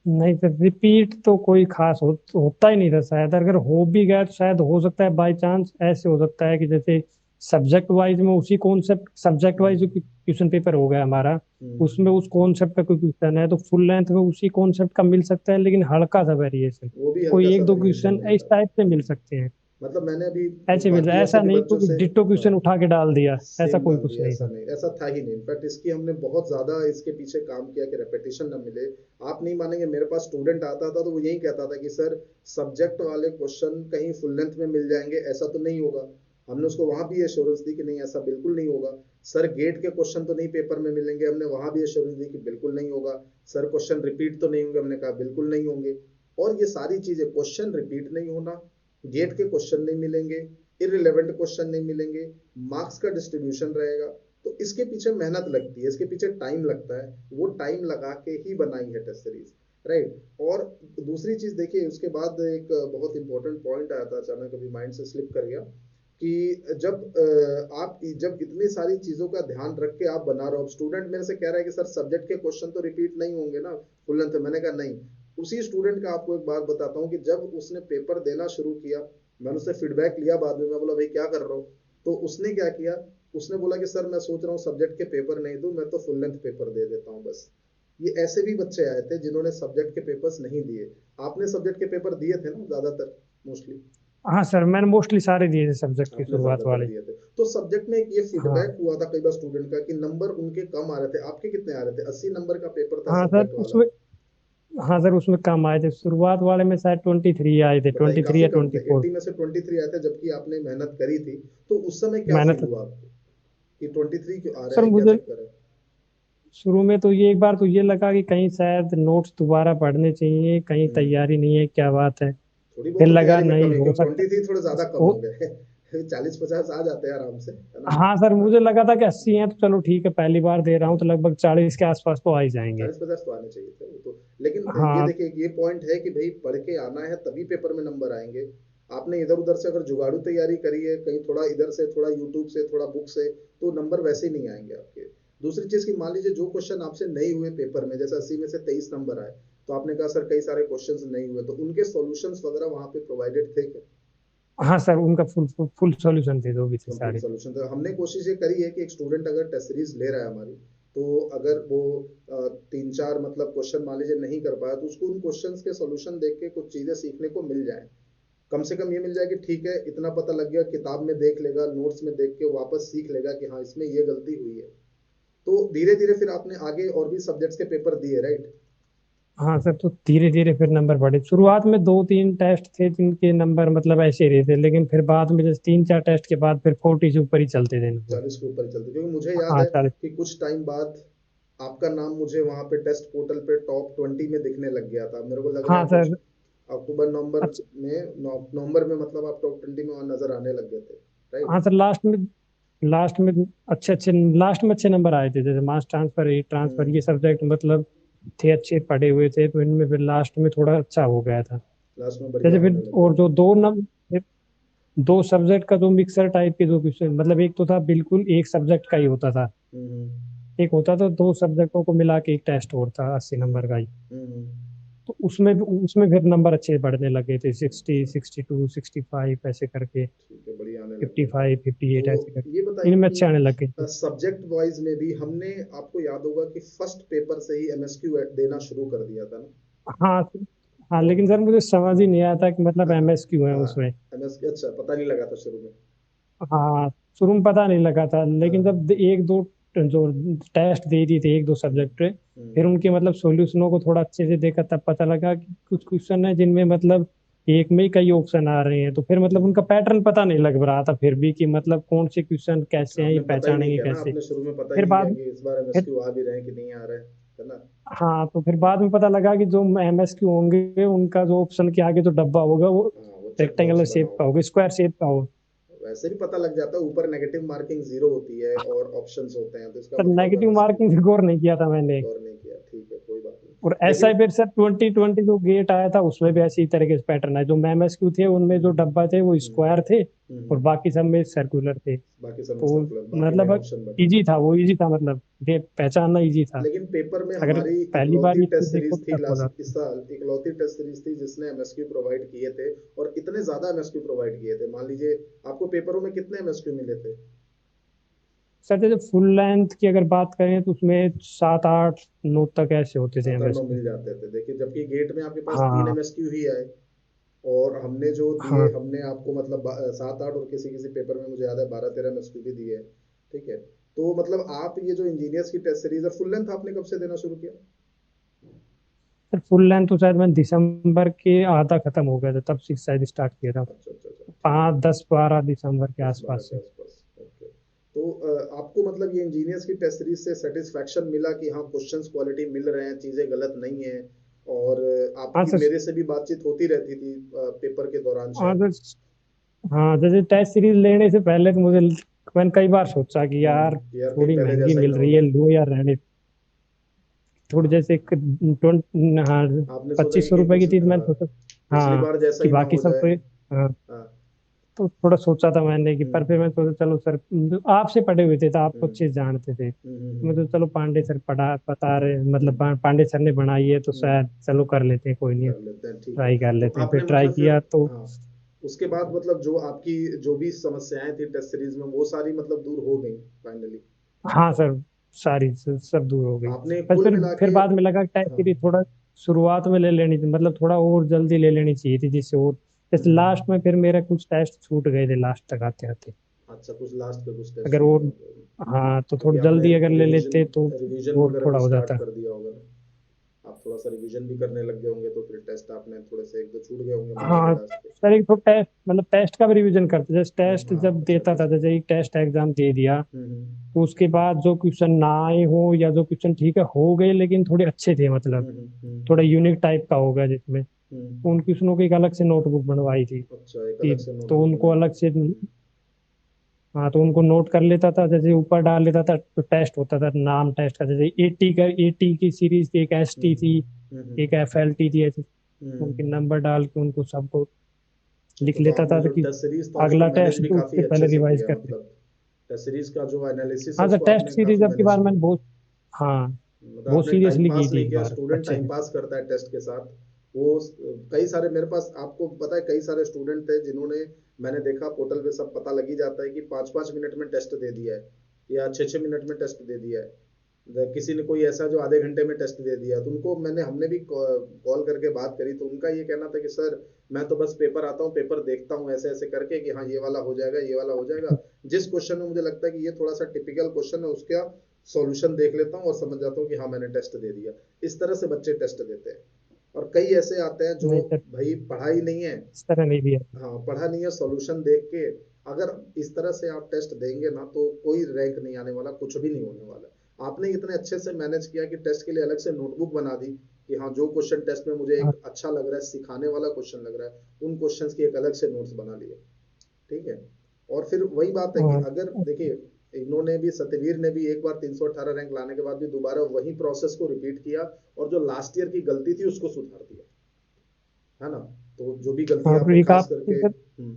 नहीं सर, रिपीट तो कोई खास होता ही नहीं था शायद। अगर हो भी गया तो शायद हो सकता है बाय चांस ऐसे हो सकता है कि जैसे सब्जेक्ट वाइज में उसी कॉन्सेप्ट, सब्जेक्ट वाइज जो क्वेश्चन पेपर हो गया हमारा, उसमें उस कॉन्सेप्ट का कोई क्वेश्चन है तो फुल लेंथ में उसी कॉन्सेप्ट का मिल सकता है, लेकिन हल्का सा वेरिएशन, वो भी हल्का कोई सा एक दो वेरिएशन क्वेश्चन इस मिलता टाइप से है। मिल सकते हैं। मतलब मैंने अभी ऐसे मिल रहा है, बाकियों से ऐसा भी नहीं बच्चों कोई से, डिट्टो हाँ, क्वेश्चन उठा के डाल दिया, ऐसा सेम कोई डाल कुछ दिया, नहीं ऐसा था। नहीं, ऐसा था ही नहीं। इनफैक्ट इसकी हमने बहुत ज्यादा इसके पीछे काम किया कि रेपिटेशन ना मिले। आप नहीं मानेंगे, मेरे पास स्टूडेंट आता था तो वो यही कहता था कि सर सब्जेक्ट वाले क्वेश्चन कहीं फुल लेंथ में मिल जाएंगे, ऐसा तो नहीं होगा। हमने उसको वहां भी एश्योरेंस दी कि नहीं ऐसा बिल्कुल नहीं होगा। सर गेट के क्वेश्चन तो नहीं पेपर में मिलेंगे, हमने वहां भी एश्योरेंस दी कि बिल्कुल नहीं होगा। सर क्वेश्चन रिपीट तो नहीं होंगे, हमने कहा बिल्कुल नहीं होंगे। और ये सारी चीजें, क्वेश्चन रिपीट नहीं होना, गेट के क्वेश्चन नहीं मिलेंगे, इररिलेवेंट क्वेश्चन नहीं मिलेंगे, मार्क्स का डिस्ट्रीब्यूशन रहेगा। तो इसके पीछे मेहनत लगती है, इसके पीछे टाइम लगता है, वो टाइम लगा के ही बनाई है टेस्ट सीरीज, राइट। और दूसरी चीज देखिए, उसके बाद एक बहुत इंपॉर्टेंट पॉइंट आया था, अचानक अभी माइंड से स्लिप कर गया, कि आप जब इतनी सारी चीजों का ध्यान रख के आप बना रहे हो, स्टूडेंट मेरे से कह रहा है कि सर सब्जेक्ट के क्वेश्चन तो रिपीट नहीं होंगे ना फुल लेंथ। मैंने कहा नहीं। उसी स्टूडेंट का आपको एक बात बताता हूँ कि जब उसने पेपर देना शुरू किया, मैंने उससे फीडबैक लिया बाद में, मैं बोला भाई क्या कर रहा हो, तो उसने क्या किया, उसने बोला कि सर मैं सोच रहा हूँ सब्जेक्ट के पेपर नहीं दूं, मैं तो फुल लेंथ पेपर दे देता हूँ बस। ये ऐसे भी बच्चे आए थे जिन्होंने सब्जेक्ट के पेपर्स नहीं दिए। आपने सब्जेक्ट के पेपर दिए थे ना ज्यादातर, मोस्टली। हाँ सर, मैंने मोस्टली सारे दिए थे सब्जेक्ट की आपने शुरुआत ज्यादातर वाले। दिए थे। तो सब्जेक्ट में एक ये हाँ। फीडबैक हुआ था कई बार स्टूडेंट का कि नंबर उनके कम आ रहे थे। आपके कितने आ रहे थे? 80 नंबर का पेपर था हाँ सर सब्जेक्ट वाला। उसमें, हाँ सर उसमें कम आए थे, शुरुआत वाले में शायद 23 आए थे, बताइए, 23 काफी या कम थे, 24। 80 में से 23 आए थे, जबकि आपने मेहनत करी थी। तो उस समय क्या फील मेहनत। हुआ आपको कि 23 क्यों आ रहे सर हैं, क्या मुझे चक्कर है? शुरू में तो ये एक बार तो ये लगा कि कहीं शायद नोट्स दोबारा पढ़ने चाहिए, कहीं हम्म। तैयारी नहीं है, क्या बात है। थोड़ी बहुत फिर तो लगा तैयारी में नहीं कमी, हो क्योंकि सकता। 23 थोड़े ज्यादा कम हो, हो गए। 40-50 आ जाते हैं आराम से, है ना। हाँ सर, मुझे लगा था कि 80 हैं तो चलो ठीक है, पहली बार दे रहा हूँ तो लगभग 40 के आसपास तो आ ही जाएंगे। 40-50 तो आने चाहिए थे वो तो। लेकिन ये हाँ। देखिए, ये पॉइंट है कि भाई पढ़ के आना है तभी पेपर में नंबर आएंगे। आपने इधर उधर से अगर जुगाड़ू तैयारी करी है, कहीं थोड़ा इधर से, थोड़ा यूट्यूब से, थोड़ा बुक से, तो नंबर वैसे ही नहीं आएंगे आपके। दूसरी चीज की, मान लीजिए जो क्वेश्चन आपसे नहीं हुए पेपर में, जैसे 80 में से 23 नंबर आए, तो आपने कहा सर कई सारे क्वेश्चंस नहीं हुए, तो उनके सॉल्यूशंस वगैरह वहां पे प्रोवाइडेड थे क्या? हाँ सर, उनका फुल फुल सॉल्यूशन थे जो भी थे कंप्लीट सारे। सोल्यूशन। तो हमने कोशिश ये करी है कि एक स्टूडेंट अगर टेस्ट सीरीज ले रहा है हमारी, तो अगर वो 3-4 मतलब क्वेश्चन मान लीजिए नहीं कर पाया, तो उसको उन क्वेश्चंस के सॉल्यूशन देख के कुछ चीजें सीखने को मिल जाए। कम से कम ये मिल जाए कि ठीक है, इतना पता लग गया, किताब में देख लेगा, नोट्स में देख के वापस सीख लेगा कि हाँ इसमें ये गलती हुई है। तो धीरे धीरे फिर आपने आगे और भी सब्जेक्ट्स के पेपर दिए, राइट? हाँ सर, तो धीरे धीरे फिर नंबर बढ़े। शुरुआत में 2-3 टेस्ट थे जिनके नंबर मतलब ऐसे ही रहे थे, लेकिन फिर बाद में जैसे 3-4 टेस्ट के बाद फिर 40 से ऊपर ही चलते थे नंबर। 40 के ऊपर चलते, क्योंकि मुझे याद हाँ है 40। कि कुछ टाइम बाद आपका नाम मुझे वहां पे टेस्ट पोर्टल पे टॉप 20 में दिखने लग गया था। मेरे को लग रहा हाँ है कुछ सर। अक्टूबर नवंबर अच्छा। में, नवंबर में मतलब आप टॉप 20 में वहां नजर आने लग गए थे, राइट? हाँ सर, लास्ट में अच्छे अच्छे, लास्ट में अच्छे नंबर आए थे, जैसे मास ट्रांसफर, हीट ट्रांसफर, ये सब्जेक्ट मतलब थे अच्छे पढ़े हुए थे, तो इनमें फिर लास्ट में थोड़ा अच्छा हो गया था। लास्ट में बढ़िया जैसे होने फिर लग गया और जो था। दो सब्जेक्ट का जो मिक्सर टाइप के जो क्वेश्चन, मतलब एक तो था बिल्कुल एक सब्जेक्ट का ही होता था, हम्म। एक होता था 2 सब्जेक्टों को मिला के एक टेस्ट और था 80 नंबर का ही। हम्म। तो उसमें फिर नंबर अच्छे बढ़ने लगे थे, 60, 62, 65 ऐसे करके, ठीक है, बढ़िया आने लग गया था। 55, 58 ऐसे तो ये करके बताइए इनमें अच्छे आने लगे थे। कि सब्जेक्ट वाइज में भी हमने, आपको याद होगा कि फर्स्ट पेपर से ही एमएसक्यू देना शुरू कर दिया था ना। हाँ। हाँ और लेकिन सर मुझे समझ ही नहीं आया था कि मतलब एमएस क्यों है हाँ, उसमें। एमएसक्यू अच्छा पता नहीं लगा था शुरू में। हाँ, शुरू में पता नहीं लगा था, लेकिन हाँ। जब एक दो जो टेस्ट दे दिए थे, एक दो हम्म। सब्जेक्ट पे, फिर हम्म। उनके मतलब सॉल्यूशनों को थोड़ा अच्छे से देखा, तब पता लगा कि कुछ क्वेश्चन है जिनमें मतलब एक में ही कई ऑप्शन आ रहे हैं, तो फिर मतलब उनका पैटर्न पता नहीं लग रहा था फिर भी कि मतलब कौन से क्वेश्चन कैसे हैं, ये आपने पता ही नहीं पहचानेंगे किया ना, कैसे। आपने शुरू में पता ही फिर नहीं किया बाद कि इस बार फिर एमएसक्यू आ भी रहे हैं कि नहीं आ रहे हैं, है ना। हाँ, तो फिर बाद में पता लगा कि जो एमएसक्यू होंगे उनका जो ऑप्शन के आगे जो डब्बा होगा वो हाँ, वो चेक रेक्टेंगुलर बॉक्स बना शेप का होगा। होगा, स्क्वायर शेप का होगा। वैसे भी पता लग जाता है, ऊपर नेगेटिव मार्किंग 0 होती है और ऑप्शंस होते हैं, तो इसका सर मतलब नेगेटिव एमएसक्यू मार्किंग से गौर नहीं किया था मैंने। गौर नहीं किया, ठीक है कोई बात नहीं। और ऐसा ही लेकिन फिर सर 2020 जो गेट आया था उसमें भी ऐसी तरीके से पैटर्न है, जो एमएसक्यू थे उनमें जो डब्बा थे वो हम्म, स्क्वायर थे और हम्म, बाकी सब में सर्कुलर थे। बाकी सब में तो सर्कुलर, बाकी में मतलब ऑप्शन बटे। इजी था, वो इजी था, मतलब ये पहचानना इजी था। लेकिन पेपर में अगर हमारी पहली बार इकलौती ये टेस्ट चीज देखो सीरीज तो थी टफ हो लास्ट जाता इस है। साल, इकलौती टेस्ट सीरीज थी जिसने एमएसक्यू प्रोवाइड किए थे, और इतने ज्यादा एमएसक्यू प्रोवाइड किए थे। मान लीजिए आपको पेपरों में कितने एमएसक्यू मिले थे? सर जैसे फुल लेंथ की अगर बात करें तो उसमें 7 8 9 तक ऐसे होते थे 7 8 9 एमएसक्यू। मिल जाते थे। देखिए, जबकि गेट में आपके पास तीन हाँ एमएसक्यू ही आए, और हमने जो दिए, हाँ। हमने आपको मतलब 7 8, और किसी किसी पेपर में मुझे याद है 12 13 एमएसक्यू भी दिए हैं। ठीक है, तो मतलब आप ये जो इंजीनियर्स की टेस्ट सीरीज है, फुल लेंथ आपने कब से देना शुरू किया? सर फुल लेंथ तो शायद मैं दिसंबर के आधा खत्म हो गया था तब से शायद स्टार्ट किया था। अच्छा अच्छा अच्छा, ठीक है। 5 10 12 दिसंबर के 10 12 आसपास के से। आसपास, ओके। तो आपको मतलब ये इंजीनियर्स की टेस्ट सीरीज से सेटिस्फैक्शन मिला कि हाँ, क्वेश्चंस क्वालिटी मिल रहे हैं, चीजें गलत नहीं है? और हाँ आपकी सर। मेरे से भी बातचीत होती रहती थी पेपर के दौरान हाँ शायद। सर। हाँ जैसे टेस्ट सीरीज लेने से पहले तो मुझे, मैंने कई बार सोचा कि यार कि यार कहीं थोड़ी पहले महंगी जैसा ही मिल ना हो रही है, जाए। लूं या रहने। थोड़ी हाँ, जैसे एक 20, हाँ आपने सोचा 2500 रुपए की कुछ, थी तो मैंने सोचा। पिछली हाँ बार जैसा कि ही ना बाकी हो सब जाए। तो हाँ। हाँ। तो थोड़ा सोचा था मैंने कि, पर हम्म, फिर मैं सोचा चलो सर, आपसे पढ़े हुए थे तो आप तो हम्म, अच्छे से जानते थे। मैं तो हम्म, चलो पांडे सर पढ़ा बता रहे, मतलब हम्म, पांडे सर ने बनाई है तो हम्म, शायद चलो कर लेते हैं, कोई नहीं कर लेते हैं, ठीक है। ट्राई कर तो लेते हैं। फिर आपने ट्राई मतलब फिर, किया तो हाँ, उसके बाद मतलब जो आपकी जो भी समस्याएं थी टेस्ट सीरीज में, वो सारी मतलब दूर हो गई फाइनली? हाँ सर, सारी सब दूर हो गई। आपने बस कुल मिला फिर के, बाद में लगा टाइप हाँ, की थोड़ा शुरुआत में ले लेनी थी, मतलब थोड़ा और जल्दी ले लेनी चाहिए थी जिससे और, जैसे लास्ट में फिर मेरे कुछ टेस्ट छूट गए थे लास्ट तक आते आते। अच्छा, कुछ लास्ट पे कुछ टेस्ट अगर छूट और, गए थे, हाँ तो क्योंकि थोड़ा आपने जल्दी अगर ले रिवीजन लेते तो रिवीजन और वगैरह थोड़ा भी हो स्टार्ट जाता। कर दिया होगा ना? आप थोड़ा सा रिवीजन भी करने लग गए होंगे, तो फिर टेस्ट आपने थोड़े से एक दो छूट गए होंगे मान लीजिए हाँ लास्ट के। सर, एक तो टेस्ट, मतलब टेस्ट का भी रिवीजन करते, जैसे टेस्ट हाँ, जब अच्छा देता अच्छा। था, जैसे एक टेस्ट एग्जाम दे दिया हम्म, तो उसके बाद जो क्वेश्चन ना आए हो या जो क्वेश्चन ठीक है हो गए लेकिन थोड़े अच्छे थे, मतलब थोड़ा यूनिक टाइप का होगा जिसमें, तो उन हम्म। क्वेश्चनों की एक अलग से नोटबुक बनवाई थी अच्छा, एक कि, अलग से तो नोटबुक उनको बनाई थी। अलग से, हाँ तो उनको नोट कर लेता था, जैसे ऊपर डाल लेता था तो टेस्ट होता था नाम टेस्ट का, जैसे 80 की सीरीज थी, एक ST थी, एक हम्म, FLT थी, ऐसे उनके हम्म। नंबर डाल के उनको सबको लिख तो लेता आपने था जो कि टेस्ट सीरीज था उसको अगला मैनेज टेस्ट भी तो काफी उससे अच्छे पहले से रिवाइज किया, कर ले। मतलब टेस्ट सीरीज का जो एनालिसिस है हाँ सर, उसको टेस्ट आपने सीरीज काफी अब की मैनेज बार किया। मैंने बहुत, हाँ मतलब बहुत आपने टाइम सीरियसली की पास थी नहीं इस किया, बार स्टूडेंट अच्छे टाइम से। पास करता है टेस्ट के साथ। वो कई सारे मेरे पास, आपको पता है, कई सारे स्टूडेंट थे जिन्होंने, मैंने देखा पोर्टल पे सब पता लग ही जाता है कि 5 5 मिनट में टेस्ट दे दिया है, या 6 6 मिनट में टेस्ट दे दिया है। किसी ने कोई ऐसा जो आधे घंटे में टेस्ट दे दिया, तो उनको हमने भी कॉल करके बात करी, तो उनका ये कहना था कि सर, मैं तो बस पेपर आता हूँ, पेपर देखता हूँ ऐसे ऐसे करके कि हाँ ये वाला हो जाएगा, ये वाला हो जाएगा। जिस क्वेश्चन में मुझे लगता है कि ये थोड़ा सा टिपिकल क्वेश्चन है, उसका सॉल्यूशन देख लेता हूँ और समझ जाता हूँ कि हाँ मैंने टेस्ट दे दिया। इस तरह से बच्चे टेस्ट देते हैं। और कई ऐसे आते हैं जो, नहीं सर, भाई पढ़ाई नहीं है, इस तरह नहीं दिया। हाँ पढ़ा नहीं है, सॉल्यूशन देख के अगर इस तरह से आप टेस्ट देंगे ना, तो कोई रैंक नहीं आने वाला, कुछ भी नहीं होने वाला। आपने इतने अच्छे से मैनेज किया कि टेस्ट के लिए अलग से नोटबुक बना दी, कि हाँ जो क्वेश्चन टेस्ट में मुझे हाँ एक अच्छा लग रहा है, सिखाने वाला क्वेश्चन लग रहा है, उन क्वेश्चंस की एक अलग से नोट्स बना लिए। ठीक है। और फिर वही बात है कि हाँ। अगर देखिए, इन्होंने भी, सत्यवीर ने भी एक बार 318 रैंक लाने के बाद भी दोबारा वही प्रोसेस को रिपीट किया, और जो लास्ट ईयर की गलती थी उसको सुधार दिया, है ना? तो जो भी गलती हाँ तो आपने एक खास आप करके,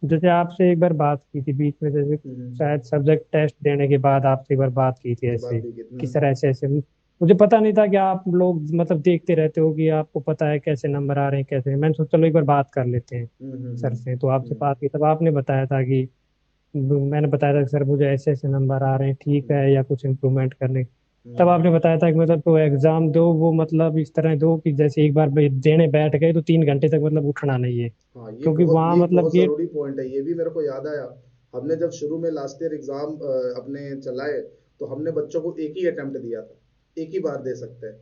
जैसे आपसे एक बार बात की थी बीच में, जैसे हम्म, शायद सब्जेक्ट टेस्ट देने के बाद आपसे एक बार बात की थी ये बात ऐसे, भी कितना, कि सर ऐसे ऐसे, मुझे पता नहीं था कि आप लोग मतलब देखते रहते हो कि आपको पता है कैसे नंबर आ रहे हैं कैसे नहीं। मैंने सोचा चलो एक बार बात कर लेते हैं सर से, तो आपसे हम्म, बात की तब आपने बताया था कि, मैंने बताया था कि सर मुझे ऐसे ऐसे नंबर आ रहे हैं, ठीक है, हम्म, या कुछ इम्प्रूवमेंट करने। तब हम्म। आपने बताया था कि मतलब तो एग्जाम दो, वो मतलब इस तरह दो कि जैसे एक बार देने बैठ गए तो 3 घंटे तक मतलब उठना नहीं है, हाँ, क्योंकि वहाँ ये एक मतलब बहुत गेट। जरूरी पॉइंट है, ये भी मेरे को याद आया। हमने जब शुरू में लास्ट ईयर एग्जाम अपने चलाए, तो हमने बच्चों को एक ही अटेम्प्ट दिया था, एक ही बार दे सकते हैं।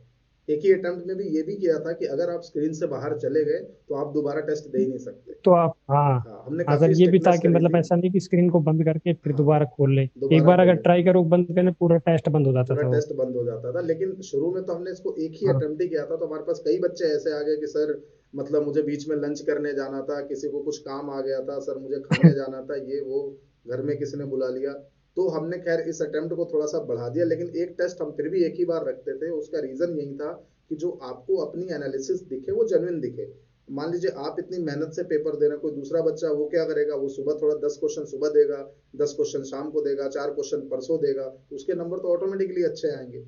एक ही अटेम्प्ट में भी ये भी किया था कि अगर आप स्क्रीन से बाहर चले गए तो आप दोबारा टेस्ट दे ही नहीं सकते। तो आप, हाँ हाँ, हमने हाँ सर, काफी ये भी था स्ट्रिक्टनेस कि करी मतलब थी। ऐसा नहीं कि स्क्रीन को बंद करके फिर हाँ, दोबारा खोल ले, एक दोबारा बार अगर खोलें, ट्राई करो बंद करने पूरा टेस्ट बंद हो जाता पूरा था वो। टेस्ट बंद हो जाता था। लेकिन शुरू में तो हमने इसको एक ही हाँ अटेम्प्ट ही किया था, तो हमारे पास कई बच्चे ऐसे आ गए कि सर मतलब मुझे बीच में लंच करने जाना था, किसी को कुछ काम आ गया था, सर मुझे खाने जाना था, ये वो, घर में किसी ने बुला लिया। तो हमने खैर इस अटेम्प्ट को थोड़ा सा बढ़ा दिया, लेकिन एक टेस्ट हम फिर भी एक ही बार रखते थे। उसका रीजन यही था कि जो आपको अपनी एनालिसिस दिखे वो जेन्युइन दिखे। मान लीजिए आप इतनी मेहनत से पेपर दे रहे हैं, कोई दूसरा बच्चा वो क्या करेगा, वो सुबह थोड़ा 10 क्वेश्चन सुबह देगा, 10 क्वेश्चन शाम को देगा, 4 क्वेश्चन परसों देगा, उसके नंबर तो ऑटोमेटिकली अच्छे आएंगे।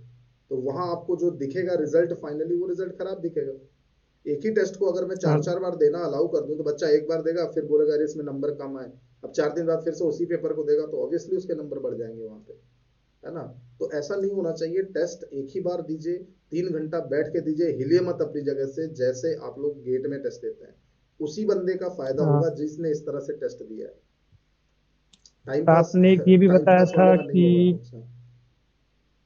तो वहां आपको जो दिखेगा रिजल्ट फाइनली, वो रिजल्ट खराब दिखेगा। एक ही टेस्ट को अगर मैं चार हाँ चार बार देना अलाउ कर दूं, तो बच्चा एक बार देगा फिर बोलेगा अरे इसमें नंबर कम आए, अब 4 दिन बाद फिर से उसी पेपर को देगा, तो ऑब्वियसली उसके नंबर बढ़ जाएंगे वहां पे, है ना। तो ऐसा नहीं होना चाहिए, टेस्ट एक ही बार दीजिए, 3 घंटा बैठ के दीजिए, हिलिए मत अपनी जगह से, जैसे आप लोग गेट में टेस्ट देते हैं। उसी बंदे का फायदा हाँ। होगा जिसने इस तरह से टेस्ट दिया है। टाइम तो पास आपने एक ये भी टाइम बताया पास था वाले का नहीं कि होगा। अच्छा।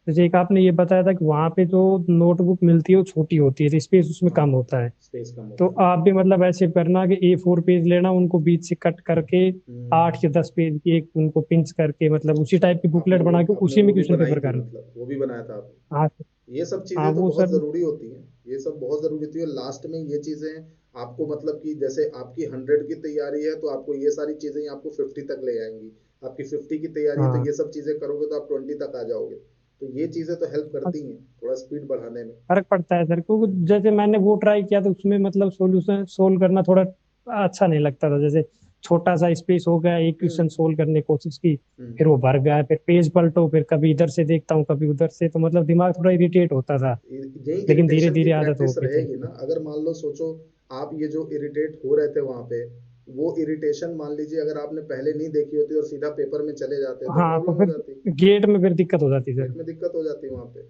जैसे एक आपने ये बताया था कि वहाँ पे जो नोटबुक मिलती है वो छोटी होती है तो स्पेस उसमें हाँ, कम होता है। स्पेस कम तो होता है। आप भी मतलब ऐसे करना कि A4 पेज लेना, उनको बीच से कट करके हम्म। 8 या 10 पेज की एक उनको पिंच करके मतलब उसी टाइप की बुकलेट बना के आपने उसी वो में भी क्वेश्चन बनाई पेपर थी, करना। मतलब वो भी बनाया था आपने। हाँ सर। ये सब हाँ चीजें तो वो बहुत सर। जरूरी होती हैं, ये सब बहुत जरूरी होती है लास्ट में ये चीजें। आपको मतलब कि जैसे आपकी 100 की तैयारी है, तो आपको ये सारी चीजें आपको 50 तक ले आएंगी। आपकी 50 की तैयारी है, तो हाँ ये सब चीजें करोगे तो आप 20 तक आ जाओगे। तो ये चीजें तो हेल्प करती हैं थोड़ा स्पीड बढ़ाने में। फर्क पड़ता है सर, क्योंकि जैसे मैंने वो ट्राई किया तो उसमें मतलब सॉल्यूशन सोल्व करना थोड़ा अच्छा नहीं लगता था। जैसे छोटा सा स्पेस हो गया, एक क्वेश्चन हम्म। सोल्व करने की कोशिश की, हम्म। फिर वो भर गया, फिर पेज पलटो, फिर कभी इधर से देखता हूँ कभी उधर से, तो मतलब दिमाग थोड़ा इरिटेट होता था। यही लेकिन धीरे इरिटेशन की धीरे आदत हो प्रैक्टिस गई रहेगी ना, सर। अगर मान लो सोचो आप ये जो इरिटेट हो रहे थे वहां पे, वो इरिटेशन मान लीजिए अगर आपने पहले नहीं देखी होती और सीधा पेपर में चले जाते तो हाँ तो प्रॉब्लम हो फिर जाती। गेट में फिर दिक्कत हो जाती सर। गेट में दिक्कत हो जाती वहां पे।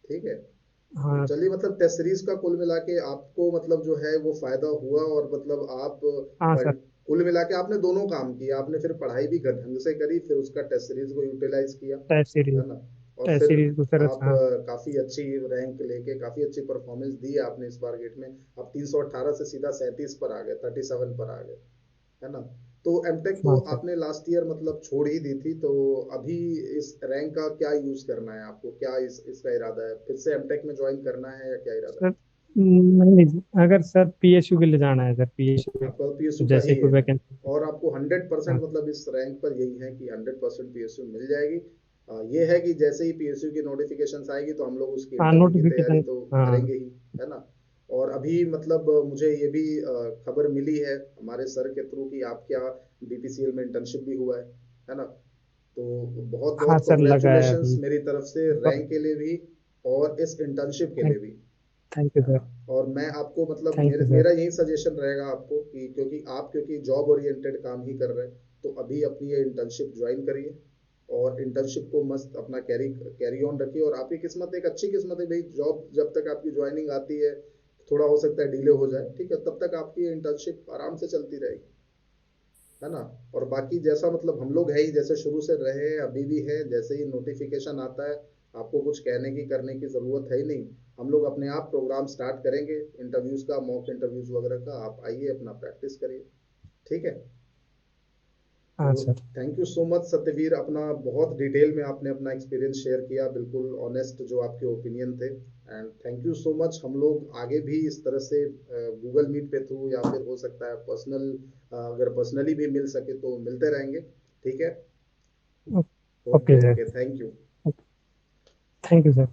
ठीक है। तो हाँ चलिए, मतलब टेस्ट सीरीज का कुल मिला के आपको मतलब जो है वो फायदा हुआ, और मतलब आप हाँ सर। कुल मिला के आपने दोनों काम किया, आपने फिर पढ़ाई भी ढंग से करी, फिर उसका टेस्ट सीरीज को यूटिलाइज किया, टेस्ट सीरीज। है ना। और टेस्ट फिर सीरीज को सर आप हाँ। काफी अच्छी रैंक लेके काफी अच्छी परफॉर्मेंस दी आपने इस बार गेट में। आप 318 से सीधा 37 पर आ गए, 37 पर आ गए, है ना। तो एमटेक तो हाँ सर। आपने लास्ट ईयर मतलब छोड़ ही दी थी, तो अभी इस रैंक का क्या यूज करना है आपको, क्या इसका इरादा है, फिर से एमटेक में ज्वाइन करना है या क्या इरादा सर नहीं नहीं, अगर सर PSU के लिए जाना है, सर PSU है में आपका? पीएसयू का ही जैसे कोई एम है, वैकेंसी। और आपको हंड्रेड हाँ परसेंट मतलब इस रैंक पर यही है कि 100% पीएसयू मिल जाएगी। ये है कि जैसे ही पीएसयू की नोटिफिकेशन आएगी तो हम लोग उसकी हाँ इंटरव्यू की तैयारी नोटिफिकेशन। तो हाँ करेंगे ही, है ना। और अभी मतलब मुझे ये भी खबर मिली है हमारे सर के थ्रू कि आपके यहाँ बीपीसीएल में इंटर्नशिप भी हुआ है ना। तो बहुत हाँ बहुत सर लगा है कॉन्ग्रेचुलेशंस अभी। मेरी तरफ से रैंक के लिए भी, और इस इंटर्नशिप के थैंक लिए भी, थैंक यू है ना। सर। और मैं आपको मतलब थैंक मेरे यू सर। मेरा यही सजेशन रहेगा आपको कि क्योंकि जॉब ओरिएंटेड काम ही कर रहे हैं, तो अभी अपनी ये इंटर्नशिप ज्वाइन करिए, और इंटर्नशिप को मस्त अपना कैरी कैरी ऑन रखिए। और आपकी किस्मत एक अच्छी किस्मत है भाई, जॉब जब तक आपकी ज्वाइनिंग आती है, थोड़ा हो सकता है डिले हो जाए, ठीक है, तब तक आपकी इंटर्नशिप आराम से चलती रहेगी, है ना। और बाकी जैसा मतलब हम लोग है ही, जैसे शुरू से रहे हैं अभी भी है, जैसे ही नोटिफिकेशन आता है आपको कुछ कहने की करने की जरूरत है ही नहीं। हम लोग अपने आप प्रोग्राम स्टार्ट करेंगे इंटरव्यूज का, मॉक इंटरव्यूज वगैरह का, आप आइए अपना प्रैक्टिस करिए। ठीक है। हाँ तो सर। Thank you so much Satyaveer, अपना बहुत डिटेल में आपने अपना एक्सपीरियंस शेयर किया, बिल्कुल ऑनेस्ट जो आपके ओपिनियन थे। And thank you so much, हम लोग आगे भी इस तरह से गूगल मीट पे थ्रू या फिर हो सकता है पर्सनल, अगर पर्सनली भी मिल सके तो मिलते रहेंगे। ठीक है। Okay okay sir. Okay, thank you. Thank you sir.